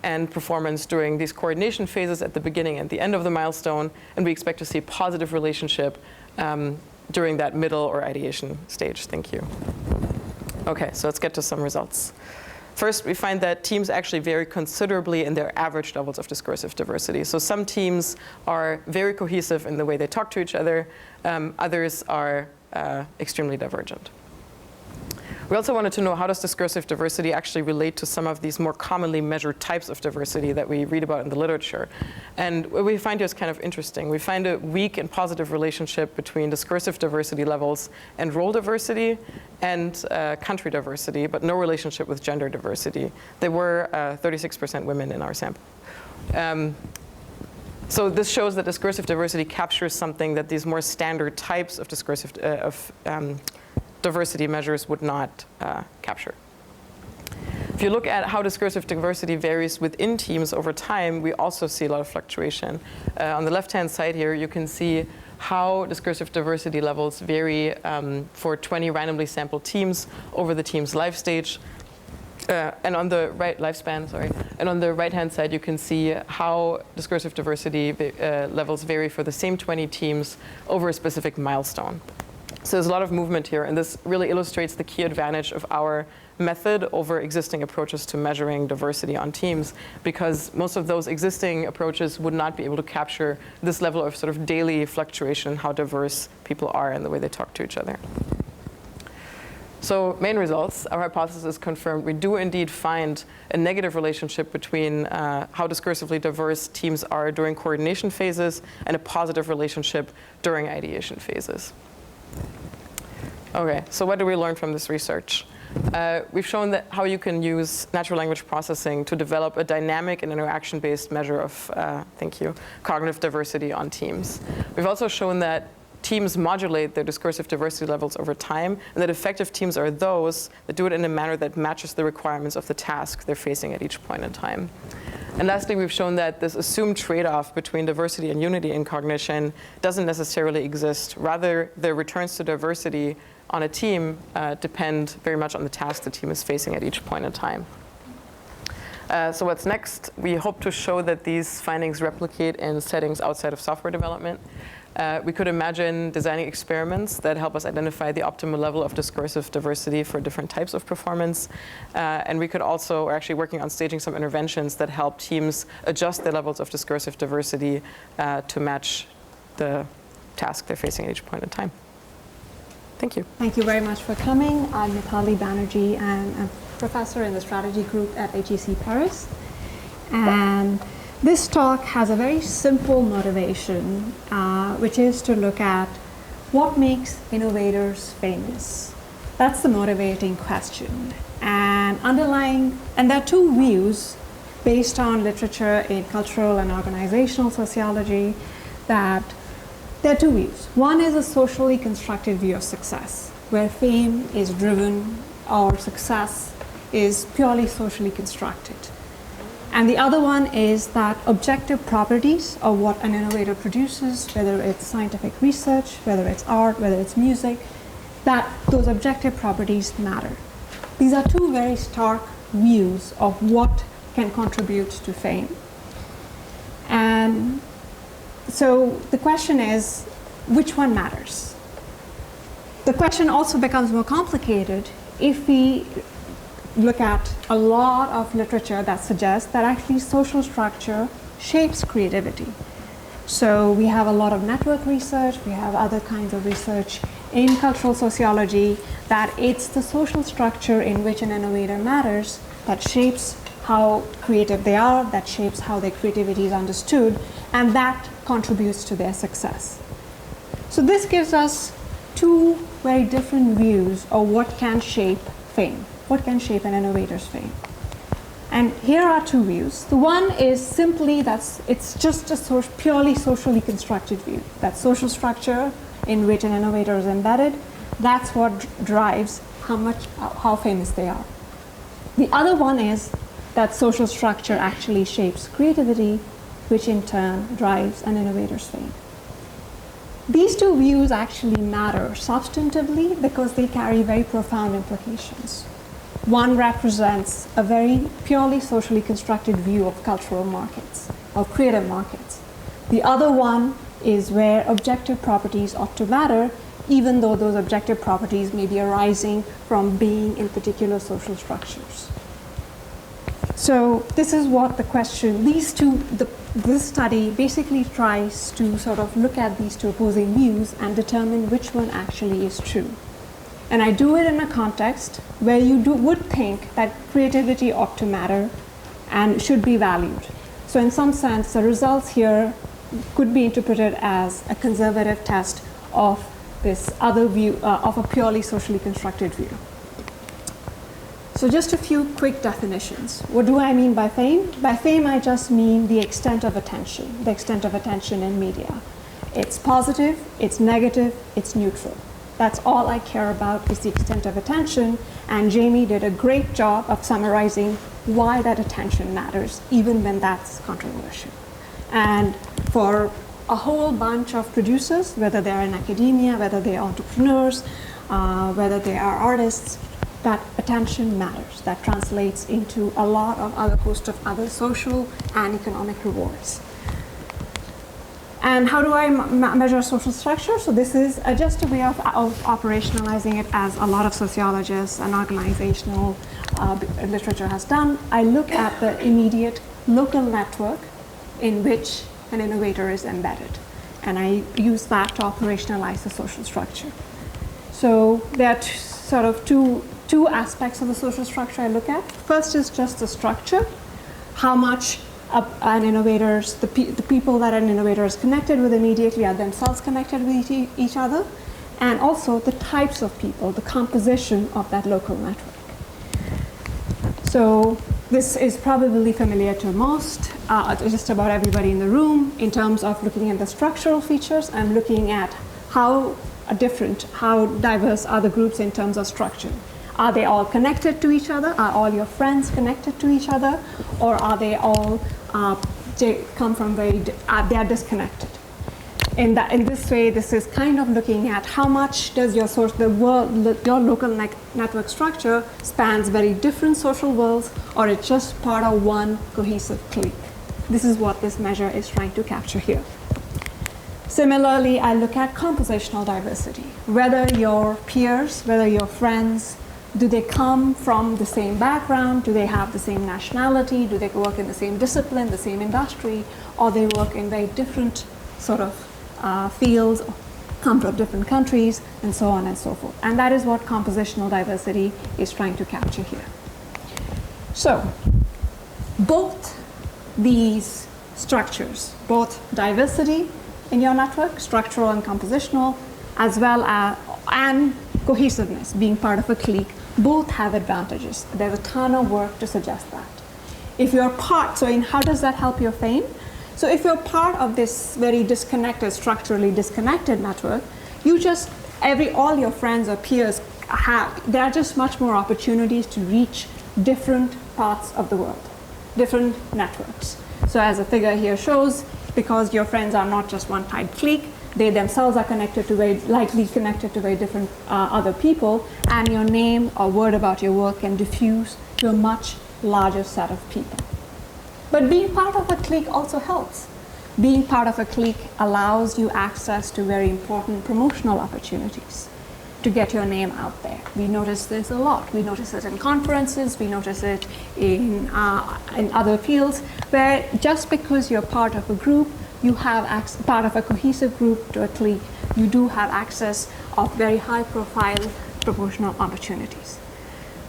and performance during these coordination phases at the beginning and the end of the milestone, and we expect to see a positive relationship during that middle or ideation stage. Thank you. Okay, so let's get to some results. First, we find that teams actually vary considerably in their average levels of discursive diversity. So some teams are very cohesive in the way they talk to each other. Others are extremely divergent. We also wanted to know, how does discursive diversity actually relate to some of these more commonly measured types of diversity that we read about in the literature? And what we find here is kind of interesting. We find a weak and positive relationship between discursive diversity levels and role diversity and country diversity, but no relationship with gender diversity. There were 36% women in our sample. So this shows that discursive diversity captures something that these more standard types of discursive diversity measures would not capture. If you look at how discursive diversity varies within teams over time, we also see a lot of fluctuation. On the left-hand side here, you can see how discursive diversity levels vary for 20 randomly sampled teams over the team's life stage. And on the lifespan, and on the right-hand side, you can see how discursive diversity levels vary for the same 20 teams over a specific milestone. So there's a lot of movement here, and this really illustrates the key advantage of our method over existing approaches to measuring diversity on teams, because most of those existing approaches would not be able to capture this level of sort of daily fluctuation, how diverse people are in the way they talk to each other. So main results, our hypothesis is confirmed. We do indeed find a negative relationship between how discursively diverse teams are during coordination phases and a positive relationship during ideation phases. Okay, so what do we learn from this research? We've shown that how you can use natural language processing to develop a dynamic and interaction-based measure of, cognitive diversity on teams. We've also shown that teams modulate their discursive diversity levels over time, and that effective teams are those that do it in a manner that matches the requirements of the task they're facing at each point in time. And lastly, we've shown that this assumed trade-off between diversity and unity in cognition doesn't necessarily exist. Rather, the returns to diversity on a team depend very much on the task the team is facing at each point in time. So what's next? We hope to show that these findings replicate in settings outside of software development. We could imagine designing experiments that help us identify the optimal level of discursive diversity for different types of performance. And we could also, we're actually working on staging some interventions that help teams adjust their levels of discursive diversity to match the task they're facing at each point in time. Thank you.
Thank you very much for coming. I'm Mitali Banerjee, and I'm a professor in the strategy group at HEC Paris. And this talk has a very simple motivation, which is to look at what makes innovators famous. That's the motivating question. And there are two views based on literature in cultural and organizational sociology that there are two views. One is a socially constructed view of success, where fame is driven or success is purely socially constructed. And the other one is that objective properties of what an innovator produces, whether it's scientific research, whether it's art, whether it's music, that those objective properties matter. These are two very stark views of what can contribute to fame. And so the question is, which one matters? The question also becomes more complicated if we look at a lot of literature that suggests that actually social structure shapes creativity. So we have a lot of network research, we have other kinds of research in cultural sociology, that it's the social structure in which an innovator matters that shapes how creative they are, that shapes how their creativity is understood, and that contributes to their success. So this gives us two very different views of what can shape fame, what can shape an innovator's fame. And here are two views. The one is simply it's just a purely socially constructed view. That social structure in which an innovator is embedded, that's what drives how famous they are. The other one is that social structure actually shapes creativity, which in turn drives an innovator's fame. These two views actually matter substantively because they carry very profound implications. One represents a very purely socially constructed view of cultural markets, of creative markets. The other one is where objective properties ought to matter, even though those objective properties may be arising from being in particular social structures. So this is what the question, this study basically tries to sort of look at these two opposing views and determine which one actually is true. And I do it in a context where you would think that creativity ought to matter and should be valued. So in some sense, the results here could be interpreted as a conservative test of this other view, of a purely socially constructed view. So just a few quick definitions. What do I mean by fame? By fame, I just mean the extent of attention in media. It's positive, it's negative, it's neutral. That's all I care about is the extent of attention, and Jamie did a great job of summarizing why that attention matters, even when that's controversial. And for a whole bunch of producers, whether they're in academia, whether they're entrepreneurs, whether they are artists, that attention matters. That translates into a lot of other host of other social and economic rewards. And how do I measure social structure? So this is just a way of operationalizing it, as a lot of sociologists and organizational literature has done. I look at the immediate local network in which an innovator is embedded, and I use that to operationalize the social structure. So there are sort of two aspects of the social structure I look at. First is just the structure, how much an innovator's, the people that an innovator is connected with immediately are themselves connected with each other, and also the types of people, the composition of that local network. So this is probably familiar to most, just about everybody in the room. In terms of looking at the structural features, I'm looking at how diverse are the groups in terms of structure. Are they all connected to each other? Are all your friends connected to each other? Or are they all, they are disconnected? In this way, this is kind of looking at how much does your local network structure spans very different social worlds, or it's just part of one cohesive clique. This is what this measure is trying to capture here. Similarly, I look at compositional diversity. Whether your peers, whether your friends, do they come from the same background? Do they have the same nationality? Do they work in the same discipline, the same industry? Or they work in very different sort of fields, come from different countries, and so on and so forth. And that is what compositional diversity is trying to capture here. So both these structures, both diversity in your network, structural and compositional, as well as and cohesiveness, being part of a clique, both have advantages. There's a ton of work to suggest that. If you're part, how does that help your fame? So if you're part of this very disconnected, structurally disconnected network, all your friends or peers there are just much more opportunities to reach different parts of the world, different networks. So as the figure here shows, because your friends are not just one tight clique, they themselves are likely connected to very different other people, and your name or word about your work can diffuse to a much larger set of people. But being part of a clique also helps. Being part of a clique allows you access to very important promotional opportunities to get your name out there. We notice this a lot. We notice it in conferences, we notice it in other fields, where just because you're part of a group, you have part of a cohesive group to a clique, you do have access of very high profile promotional opportunities.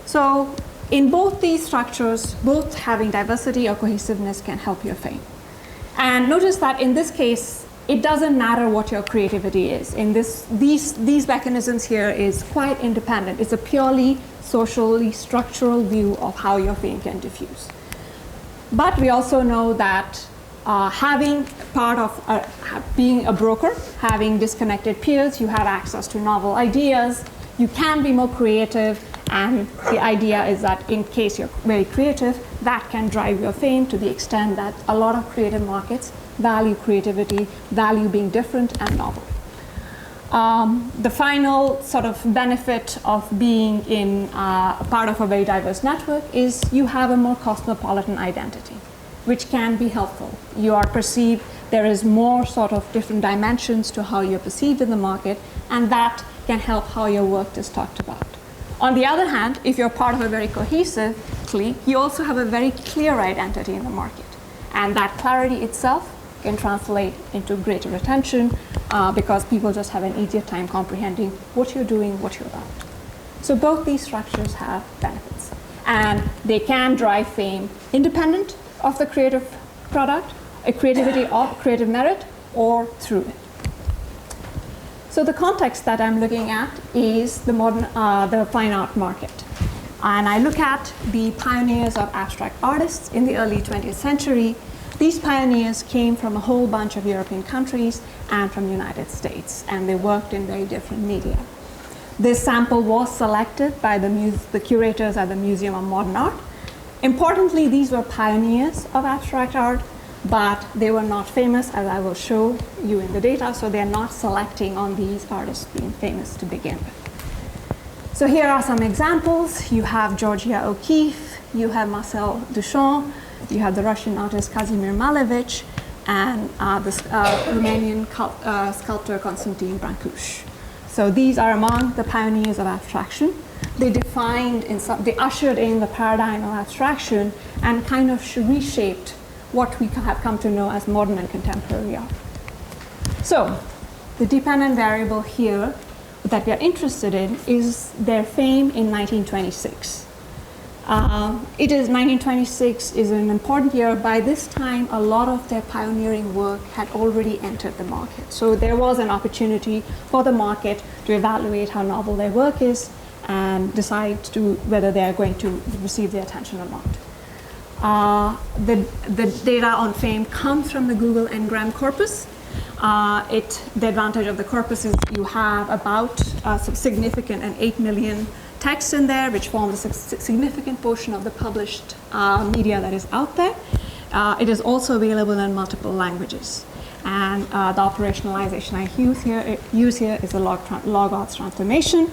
So in both these structures, both having diversity or cohesiveness can help your fame. And notice that in this case, it doesn't matter what your creativity is. In these mechanisms here is quite independent. It's a purely socially structural view of how your fame can diffuse. But we also know that having part of being a broker, having disconnected peers, you have access to novel ideas, you can be more creative, and the idea is that in case you're very creative, that can drive your fame to the extent that a lot of creative markets value creativity, value being different and novel. The final sort of benefit of being in part of a very diverse network is you have a more cosmopolitan identity, which can be helpful. You are perceived, there is more sort of different dimensions to how you're perceived in the market, and that can help how your work is talked about. On the other hand, if you're part of a very cohesive clique, you also have a very clear identity in the market. And that clarity itself can translate into greater attention because people just have an easier time comprehending what you're doing, what you're about. So both these structures have benefits. And they can drive fame independent of the creative product, a creativity of creative merit, or through it. So the context that I'm looking at is the modern, the fine art market. And I look at the pioneers of abstract artists in the early 20th century. These pioneers came from a whole bunch of European countries and from the United States, and they worked in very different media. This sample was selected by the curators at the Museum of Modern Art. Importantly, these were pioneers of abstract art, but they were not famous, as I will show you in the data, so they're not selecting on these artists being famous to begin with. So here are some examples. You have Georgia O'Keeffe, you have Marcel Duchamp, you have the Russian artist Kazimir Malevich, and the Romanian sculptor Constantin Brancuș. So these are among the pioneers of abstraction. They defined, they ushered in the paradigm of abstraction and kind of reshaped what we have come to know as modern and contemporary art. So the dependent variable here that we are interested in is their fame in 1926. 1926 is an important year. By this time, a lot of their pioneering work had already entered the market. So there was an opportunity for the market to evaluate how novel their work is and decide whether they are going to receive the attention or not. The data on fame comes from the Google Ngram corpus. The advantage of the corpus is you have about significant and 8 million texts in there, which forms a significant portion of the published media that is out there. It is also available in multiple languages. And the operationalization I use here is a log odds transformation.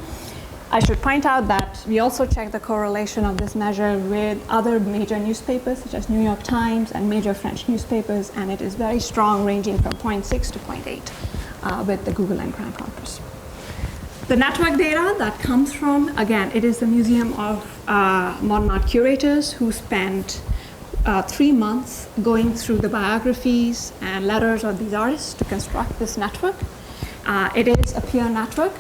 I should point out that we also check the correlation of this measure with other major newspapers, such as New York Times and major French newspapers, and it is very strong, ranging from 0.6 to 0.8 with the Google Ngram corpus. The network data that comes from, again, it is the Museum of Modern Art curators who spent 3 months going through the biographies and letters of these artists to construct this network. It is a peer network.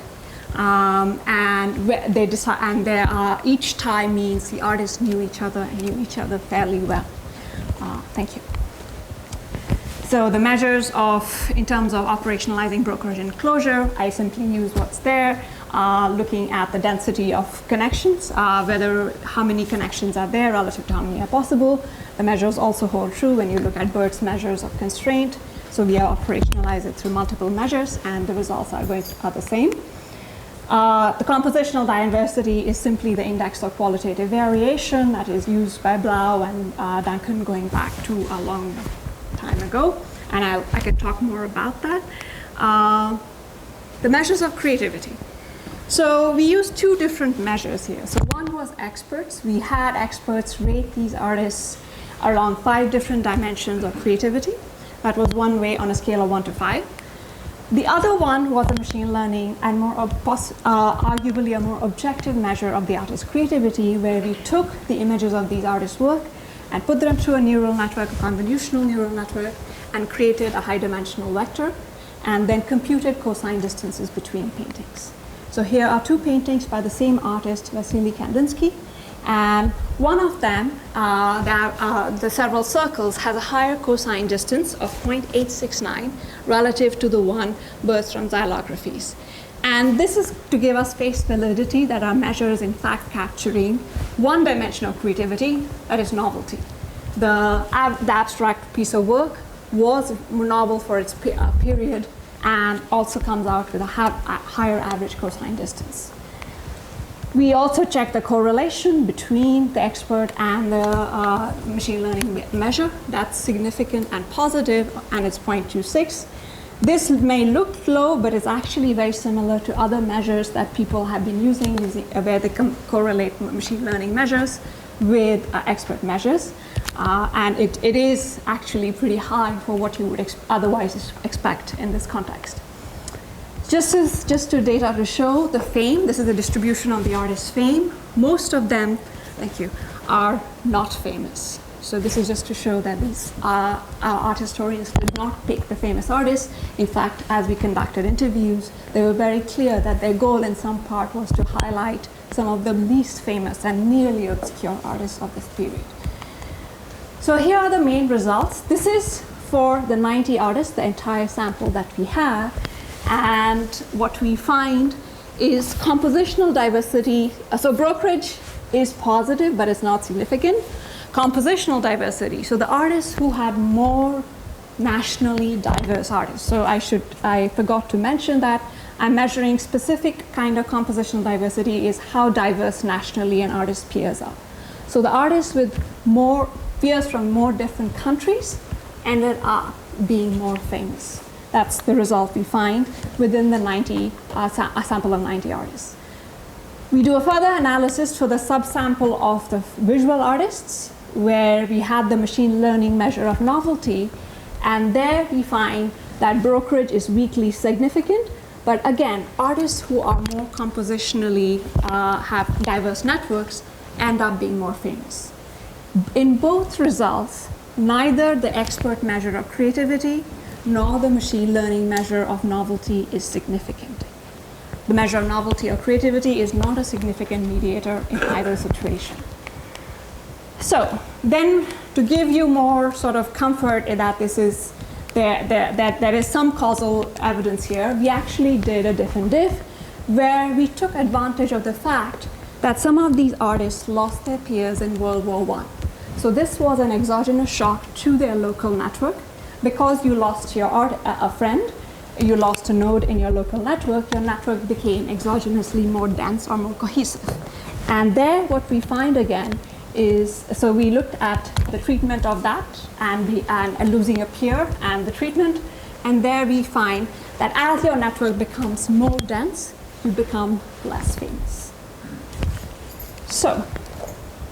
Each time means the artists knew each other and knew each other fairly well. Thank you. So the measures in terms of operationalizing brokerage and closure, I simply use what's there, looking at the density of connections, how many connections are there relative to how many are possible. The measures also hold true when you look at Bert's measures of constraint. So we operationalize it through multiple measures, and the results are the same. The compositional diversity is simply the index of qualitative variation that is used by Blau and Duncan going back to a long time ago, and I can talk more about that. The measures of creativity. So we used 2 different measures here. So one was experts. We had experts rate these artists along 5 different dimensions of creativity. That was one way on a scale of 1 to 5. The other one was a machine learning and arguably a more objective measure of the artist's creativity, where we took the images of these artists' work and put them through a neural network, a convolutional neural network, and created a high-dimensional vector, and then computed cosine distances between paintings. So here are 2 paintings by the same artist, Vasily Kandinsky, and one of them, the several circles, has a higher cosine distance of 0.869 relative to the one birthed from xylographies. And this is to give us face validity that our measure is in fact capturing one dimension of creativity, that is novelty. the abstract piece of work was novel for its period and also comes out with a higher average cosine distance. We also checked the correlation between the expert and the machine learning measure. That's significant and positive, and it's 0.26. This may look low, but it's actually very similar to other measures that people have been using where they correlate machine learning measures with expert measures. And it is actually pretty high for what you would otherwise expect in this context. Just to data to show the fame, this is the distribution of the artist's fame. Most of them, thank you, are not famous. So this is just to show that these art historians did not pick the famous artists. In fact, as we conducted interviews, they were very clear that their goal in some part was to highlight some of the least famous and nearly obscure artists of this period. So here are the main results. This is for the 90 artists, the entire sample that we have. And what we find is compositional diversity. So brokerage is positive, but it's not significant. Compositional diversity, so the artists who had more nationally diverse artists. So I forgot to mention that I'm measuring specific kind of compositional diversity is how diverse nationally an artist's peers are. So the artists with more peers from more different countries ended up being more famous. That's the result we find within the 90, a sample of 90 artists. We do a further analysis for the subsample of the visual artists, where we had the machine learning measure of novelty, and there we find that brokerage is weakly significant, but again, artists who are more compositionally have diverse networks end up being more famous. In both results, neither the expert measure of creativity nor the machine learning measure of novelty is significant. The measure of novelty or creativity is not a significant mediator in either situation. So then, to give you more sort of comfort in that this is that there is some causal evidence here, we actually did a diff and diff where we took advantage of the fact that some of these artists lost their peers in World War I. So this was an exogenous shock to their local network. Because you lost your a friend, you lost a node in your local network, your network became exogenously more dense or more cohesive. And there what we find again is, so we looked at the treatment of that and losing a peer and the treatment, and there we find that as your network becomes more dense, you become less famous. So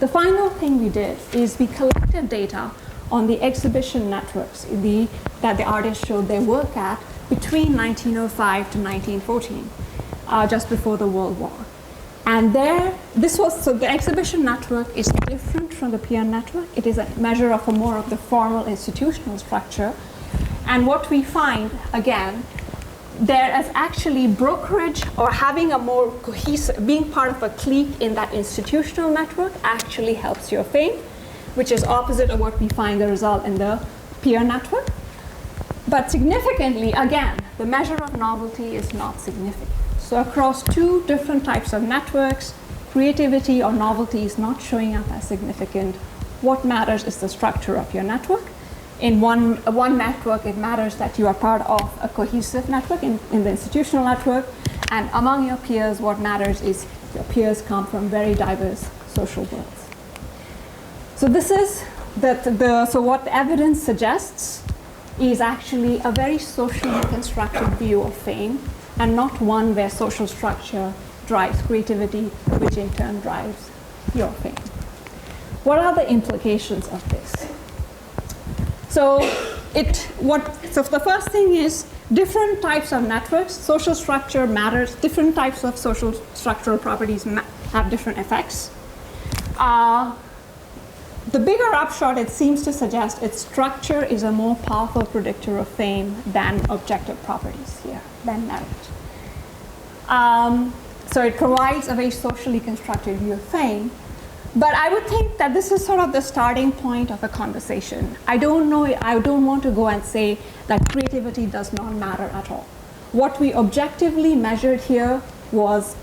the final thing we did is we collected data on the exhibition networks that the artists showed their work at between 1905 to 1914, just before the World War. And there, so the exhibition network is different from the peer network. It is a measure of more of the formal institutional structure. And what we find, again, there is actually brokerage or having a more cohesive, being part of a clique in that institutional network actually helps your fame, which is opposite of what we find the result in the peer network. But significantly, again, the measure of novelty is not significant. So across two different types of networks, creativity or novelty is not showing up as significant. What matters is the structure of your network. In one network, it matters that you are part of a cohesive network in the institutional network. And among your peers, what matters is your peers come from very diverse social worlds. So this is so what the evidence suggests is actually a very socially constructed view of fame, and not one where social structure drives creativity, which in turn drives your fame. What are the implications of this? So the first thing is different types of networks, social structure matters, different types of social structural properties have different effects. The bigger upshot, it seems to suggest its structure is a more powerful predictor of fame than objective properties here, than merit. So it provides a very socially constructed view of fame. But I would think that this is sort of the starting point of a conversation. I don't want to go and say that creativity does not matter at all. What we objectively measured here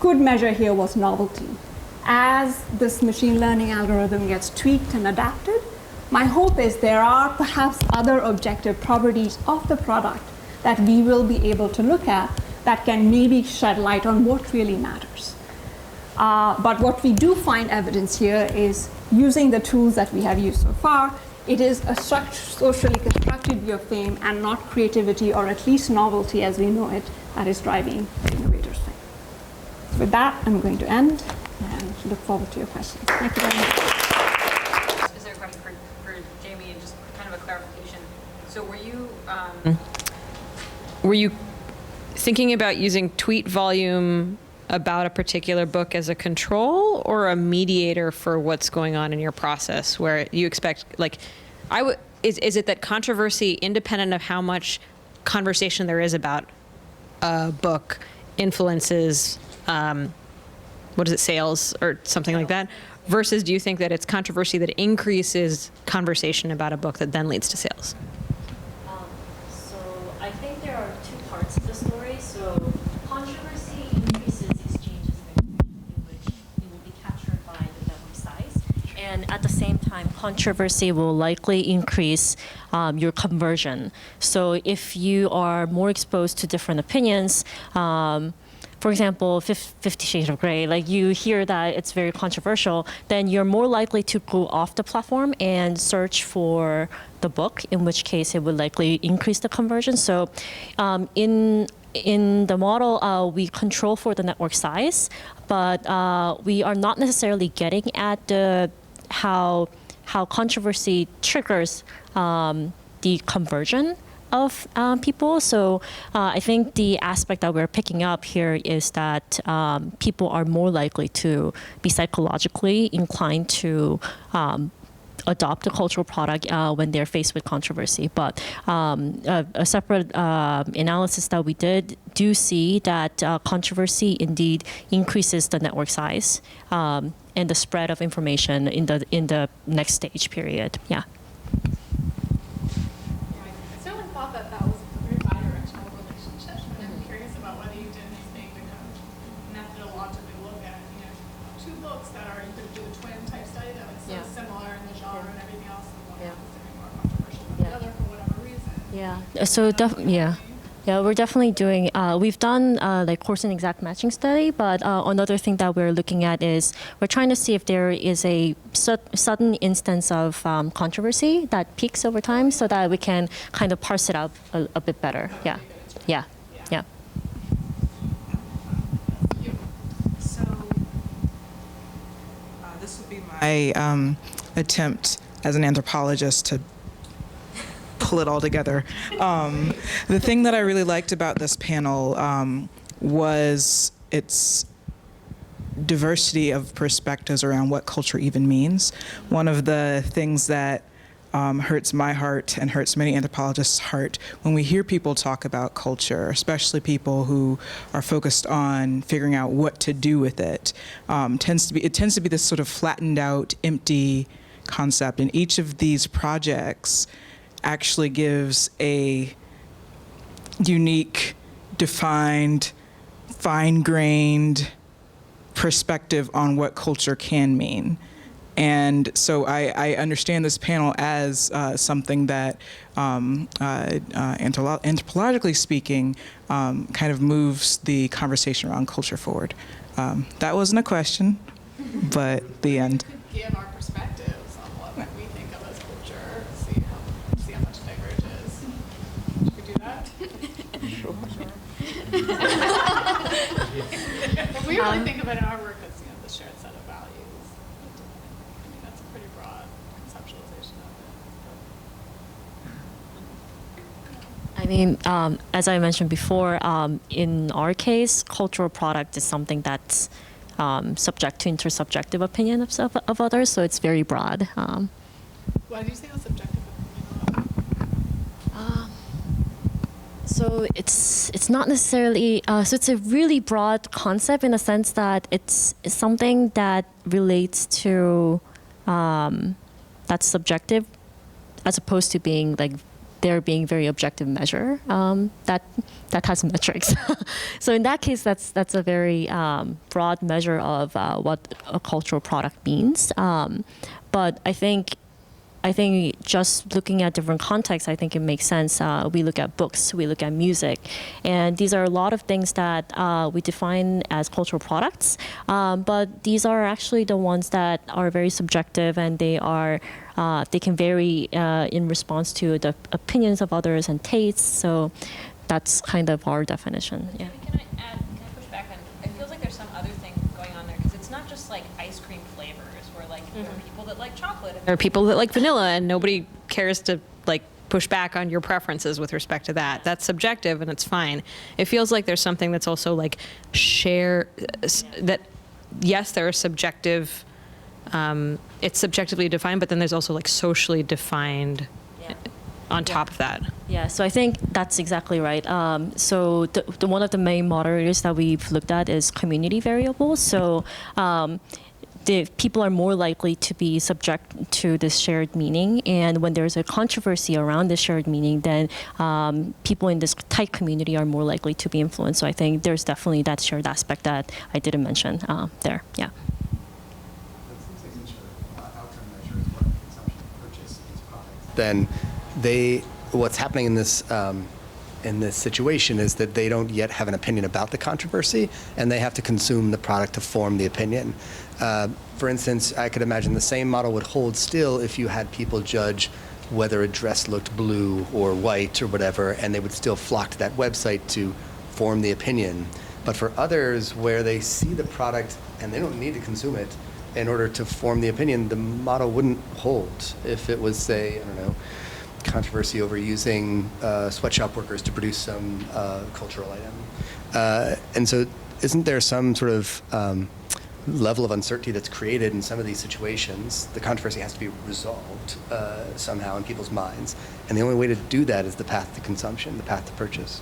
could measure here was novelty. As this machine learning algorithm gets tweaked and adapted, My hope is there are perhaps other objective properties of the product that we will be able to look at that can maybe shed light on what really matters. But what we do find evidence here is using the tools that we have used so far, it is a socially constructed view of fame and not creativity or at least novelty as we know it that is driving the innovators' fame. So with that, I'm going to end and look forward to your questions. Thank you very much.
Specific question for Jamie and just kind of a clarification. So were you thinking about using tweet volume about a particular book as a control or a mediator for what's going on in your process where you expect, like, is it that controversy, independent of how much conversation there is about a book, influences, sales or something like that? Versus do you think that it's controversy that increases conversation about a book that then leads to sales?
So I think there are two parts of the story. So controversy increases exchanges of information in which it will be captured by the network size. And at the same time, controversy will likely increase your conversion. So if you are more exposed to different opinions, for example, 50 Shades of Grey, like you hear that it's very controversial, then you're more likely to go off the platform and search for the book, in which case it would likely increase the conversion. So in the model, we control for the network size, but we are not necessarily getting at how controversy triggers the conversion of people. So I think the aspect that we're picking up here is that people are more likely to be psychologically inclined to adopt a cultural product when they're faced with controversy. But a separate analysis that we do see that controversy indeed increases the network size and the spread of information in the next stage period. Yeah. Yeah. So we're definitely doing. We've done like course and exact matching study, but another thing that we're looking at is we're trying to see if there is a sudden instance of controversy that peaks over time, so that we can kind of parse it out a bit better. Yeah.
So this would be my attempt as an anthropologist to pull it all together. The thing that I really liked about this panel was its diversity of perspectives around what culture even means. One of the things that hurts my heart and hurts many anthropologists' heart when we hear people talk about culture, especially people who are focused on figuring out what to do with it, tends to be this sort of flattened out, empty concept. And each of these projects actually gives a unique, defined, fine-grained perspective on what culture can mean. And so I understand this panel as something that, anthropologically speaking, kind of moves the conversation around culture forward. That wasn't a question, but the end.
Give our perspectives on what we think of as culture, see how much diverge is. Should we do that? Sure. But we really think of it in our work as the shared set of values. I mean, that's a pretty broad conceptualization of it.
I mean, as I mentioned before, in our case, cultural product is something that's subject to intersubjective opinion of others, so it's very broad.
Why do you say a subjective opinion?
So it's not necessarily, so it's a really broad concept in the sense that it's something that relates to, that's subjective, as opposed to being like, there being very objective measure that has metrics. So in that case, that's a very broad measure of what a cultural product means. But I think I think just looking at different contexts, I think it makes sense. We look at books, we look at music, and these are a lot of things that we define as cultural products, but these are actually the ones that are very subjective, and they can vary in response to the opinions of others and tastes. So that's kind of our definition. Yeah.
Can I push back on? It feels like there's some other thing going on there, because it's not just like ice cream flavors, where like there are people that like chocolate, and there are people that like vanilla, and nobody cares to like push back on your preferences with respect to that. That's subjective, and it's fine. It feels like there's something that's also like that. Yes, there are subjective. It's subjectively defined, but then there's also like socially defined. Yeah. On top of that.
Yeah, so I think that's exactly right. So the one of the main moderators that we've looked at is community variables. So the people are more likely to be subject to this shared meaning, and when there's a controversy around the shared meaning, then people in this tight community are more likely to be influenced. So I think there's definitely that shared aspect that I didn't mention there. Yeah.
Then what's happening in this situation is that they don't yet have an opinion about the controversy, and they have to consume the product to form the opinion. For instance, I could imagine the same model would hold still if you had people judge whether a dress looked blue or white or whatever, and they would still flock to that website to form the opinion. But for others, where they see the product and they don't need to consume it in order to form the opinion, the model wouldn't hold. If it was, say, I don't know, controversy over using sweatshop workers to produce some cultural item. And so isn't there some sort of level of uncertainty that's created in some of these situations? The controversy has to be resolved somehow in people's minds. And the only way to do that is the path to consumption, the path to purchase.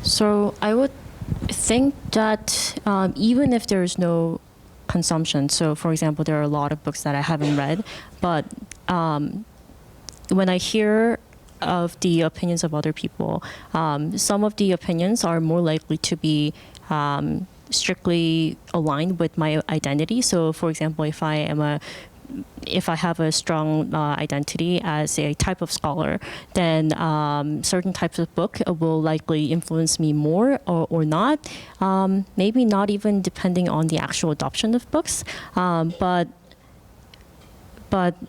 So I would think that even if there is no consumption, so for example, there are a lot of books that I haven't read, but when I hear of the opinions of other people, some of the opinions are more likely to be strictly aligned with my identity. So for example, if I have a strong identity as a type of scholar, then certain types of book will likely influence me more or not. Maybe not even depending on the actual adoption of books, but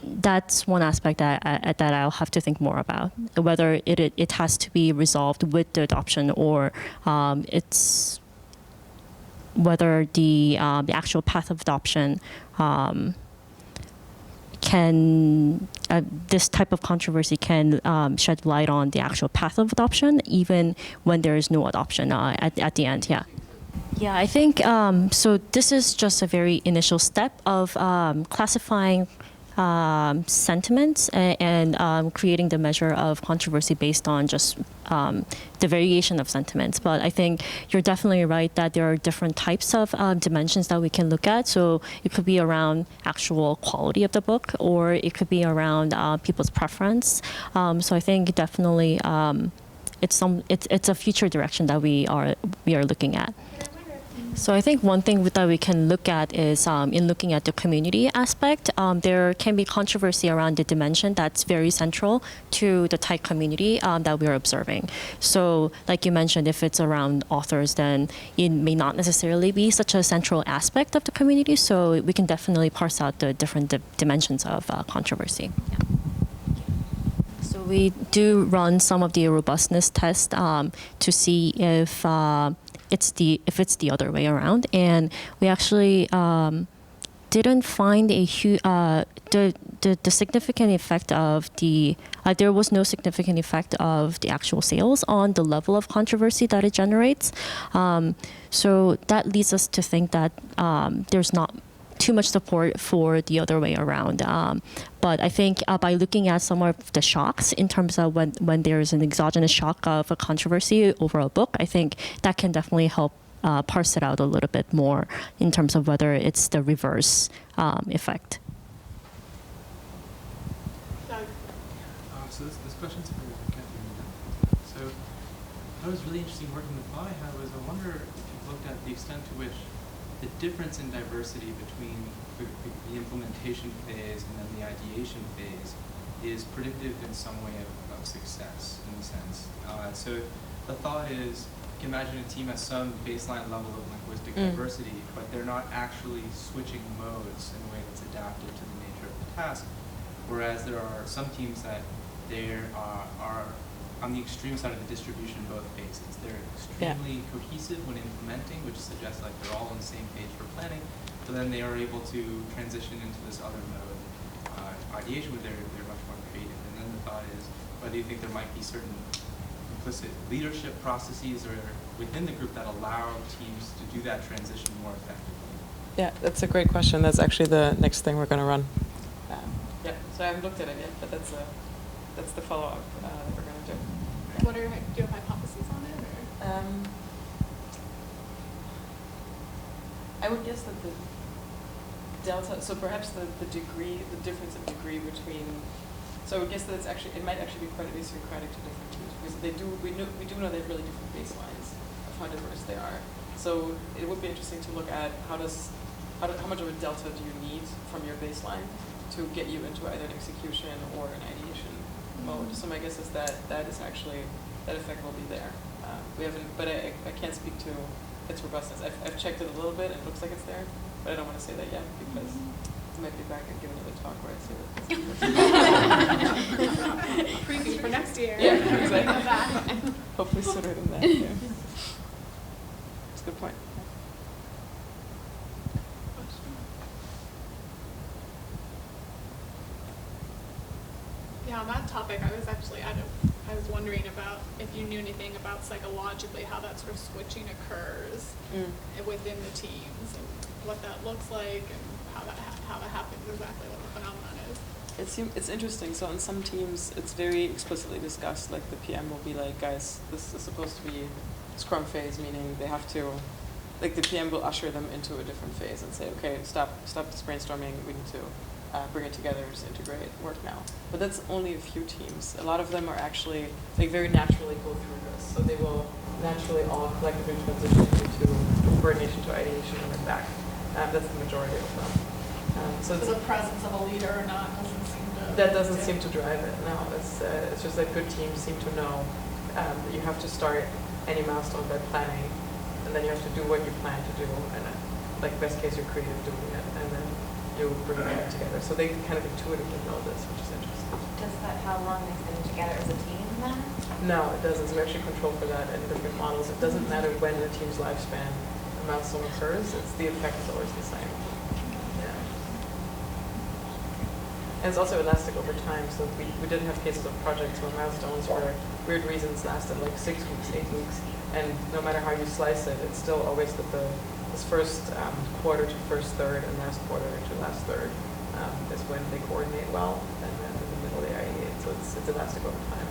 that's one aspect that I'll have to think more about, whether it has to be resolved with the adoption, or it's whether the actual path of adoption this type of controversy can shed light on the actual path of adoption, even when there is no adoption at the end. Yeah. Yeah, I think so. This is just a very initial step of classifying sentiments and creating the measure of controversy based on just the variation of sentiments. But I think you're definitely right that there are different types of dimensions that we can look at. So it could be around actual quality of the book, or it could be around people's preference. So I think definitely it's a future direction that we are looking at. So I think one thing that we can look at is in looking at the community aspect, there can be controversy around the dimension that's very central to the tight community that we're observing. So like you mentioned, if it's around authors, then it may not necessarily be such a central aspect of the community. So we can definitely parse out the different dimensions of controversy. Yeah. So we do run some of the robustness tests to see if it's the other way around, and we actually didn't find a the significant effect of there was no significant effect of the actual sales on the level of controversy that it generates. So that leads us to think that there's not too much support for the other way around. But I think by looking at some of the shocks in terms of when there's an exogenous shock of a controversy over a book, I think that can definitely help parse it out a little bit more in terms of whether it's the reverse effect.
So this question's for Katharina. So that was really interesting work in the fly. I wonder if you've looked at the extent to which the difference in diversity between the implementation phase and then the ideation phase is predictive in some way of success, in a sense. So the thought is, you can imagine a team has some baseline level of linguistic diversity, but they're not actually switching modes in a way that's adapted to the nature of the task. Whereas there are some teams that they are on the extreme side of the distribution in both phases. They're extremely cohesive when implementing, which suggests like they're all on the same page for planning, but then they are able to transition into this other mode, ideation, where they're much more creative. And then the thought is, whether you think there might be certain implicit leadership processes or within the group that allow teams to do that transition more effectively.
Yeah, that's a great question. That's actually the next thing we're going to run. Yeah, so I haven't looked at it yet, but that's the follow-up that we're going to do.
What are do you have hypotheses on it? Or?
I would guess that the delta, so perhaps the degree, the difference in degree between, so I would guess that it might actually be quite idiosyncratic to different teams, because we do know they have really different baselines of how diverse they are. So it would be interesting to look at how much of a delta do you need from your baseline to get you into either an execution or an ideation mode. So my guess is that that effect will be there. We haven't, but I can't speak to its robustness. I've checked it a little bit, and it looks like it's there, but I don't want to say that yet because I might be back and give another talk where I say that.
Preview for next year.
Yeah, exactly. Hopefully sooner than that. Yeah. That's a good point.
Yeah, on that topic, I was wondering about if you knew anything about psychologically how that sort of switching occurs within the teams and what that looks like and how that happens, exactly what the phenomenon is.
It's interesting. So in some teams, it's very explicitly discussed. Like the PM will be like, guys, this is supposed to be Scrum phase, meaning they have to, like the PM will usher them into a different phase and say, okay, stop this brainstorming. We need to bring it together, just integrate work now. But that's only a few teams. A lot of them are actually like very naturally go through this. So they will naturally all collectively transition into coordination to ideation and then back. That's the majority of them. So
the presence of a leader or not
doesn't seem to drive it. No, it's just that good teams seem to know that you have to start any milestone by planning, and then you have to do what you plan to do, and like best case you're creative doing it, and then you bring it back together. So they kind of intuitively know this, which is interesting.
Does that how long they've been together as a team then?
No, it doesn't. So we actually control for that in different models. It doesn't matter when the team's lifespan a milestone occurs. It's the effect is always the same. Yeah. And it's also elastic over time. So we did have cases of projects where milestones for weird reasons lasted like 6 weeks, 8 weeks, and no matter how you slice it, it's still always that this first quarter to first third and last quarter to last third is when they coordinate well, and then in the middle they ideate. So it's elastic over time.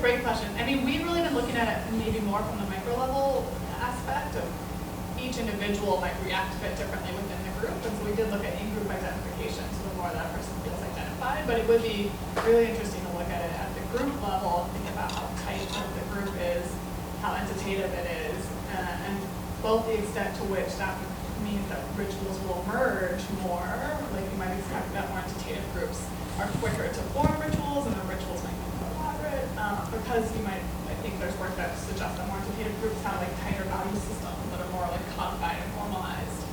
Great question. I mean, we've really been looking at it maybe more from the micro level aspect of each individual might react a bit differently within the group. And so we did look at in-group identification, so the more that person feels identified. But it would be really interesting to look at it at the group level, think about how tight the group is, how entitative it is, and both the extent to which that means that rituals will merge more. Like you might expect that more entitative groups are quicker to form rituals, and the rituals might be because you might, I think there's work that suggests that more entitative groups have like tighter value systems that are more like codified and formalized.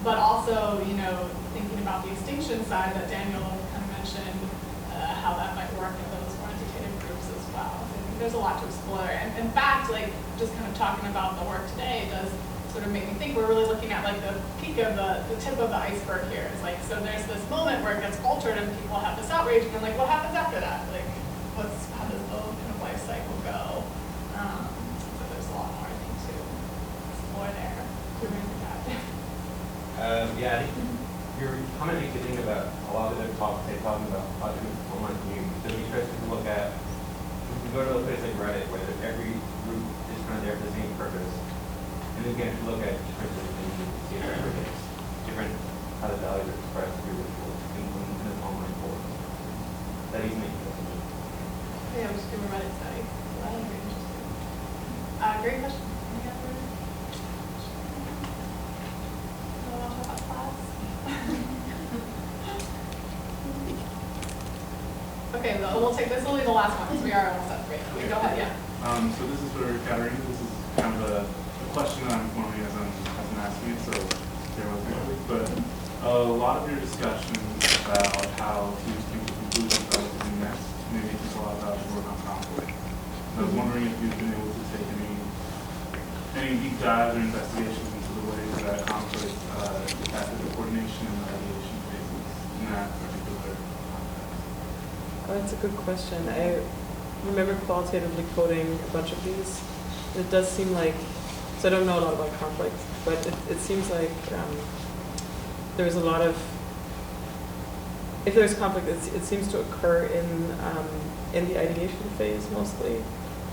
But also, thinking about the extinction side that Daniel kind of mentioned, how that might work in those more entitative groups as well. So I think there's a lot to explore. And in fact, like just kind of talking about the work today does sort of make me think we're really looking at like the peak of the tip of the iceberg here. It's like, so there's this moment where it gets altered and people have outrage, and then like, what happens after that? Like, how does the kind of life cycle go? So there's a lot more, I think, to explore there.
Yeah, I think your comment makes you think about a lot of the talks they talking about online communities. So it'd be interesting to look at, if you go to a place like Reddit, where every group is kind of there for the same purpose, and then you can actually look at different things and see if everything's different, how the values are expressed through rituals in an online forum. That even makes sense.
Yeah, I'm just doing a Reddit study. So that would be interesting. Great question. Any other? About class? Okay, we'll take this. Will be the last one because we are almost at 3. Okay, go ahead. Yeah.
So this is for Katharina. This is kind of a question that I'm forming as I'm asking it. So bear with me. But a lot of your discussions about how to come to conclusions relatively next maybe think a lot about work on conflict. And I was wondering if you've been able to take any deep dives or investigations into the ways that conflict impacted the coordination and the ideation phases in that particular context.
Oh, that's a good question. I remember qualitatively coding a bunch of these. It does seem like, so I don't know a lot about conflict, but it seems like there's a lot of, if there's conflict, it seems to occur in the ideation phase mostly,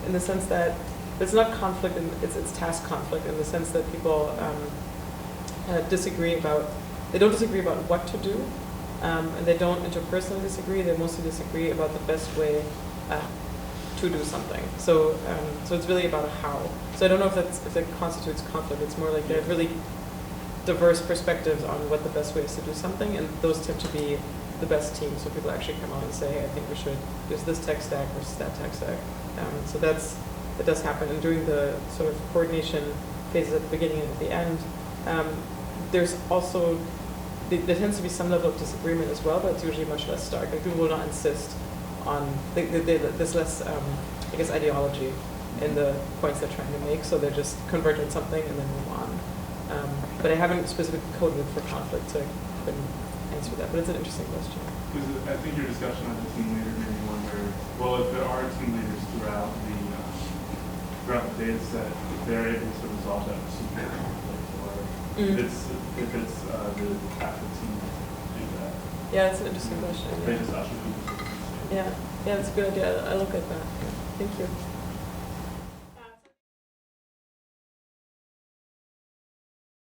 in the sense that it's not conflict, it's task conflict, in the sense that people they don't disagree about what to do, and they don't interpersonally disagree, they mostly disagree about the best way to do something. So it's really about a how. So I don't know if that constitutes conflict. It's more like they have really diverse perspectives on what the best way is to do something, and those tend to be the best teams. So people actually come out and say, I think we should, there's this tech stack versus that tech stack. So that does happen. And during the sort of coordination phases at the beginning and at the end, there's also, there tends to be some level of disagreement as well, but it's usually much less stark. Like people will not insist on, there's less, I guess, ideology in the points they're trying to make, so they just converge on something and then move on. But I haven't specifically coded it for conflict, so I couldn't answer that, but it's an interesting question.
Because I think your discussion as a team leader made me wonder, well, if there are team leaders throughout the data set, if they're able to resolve that super conflict, or if it's the actual team that do that.
Yeah, that's an interesting question.
They just usher people to the
yeah, that's a good idea. I look at that. Thank you.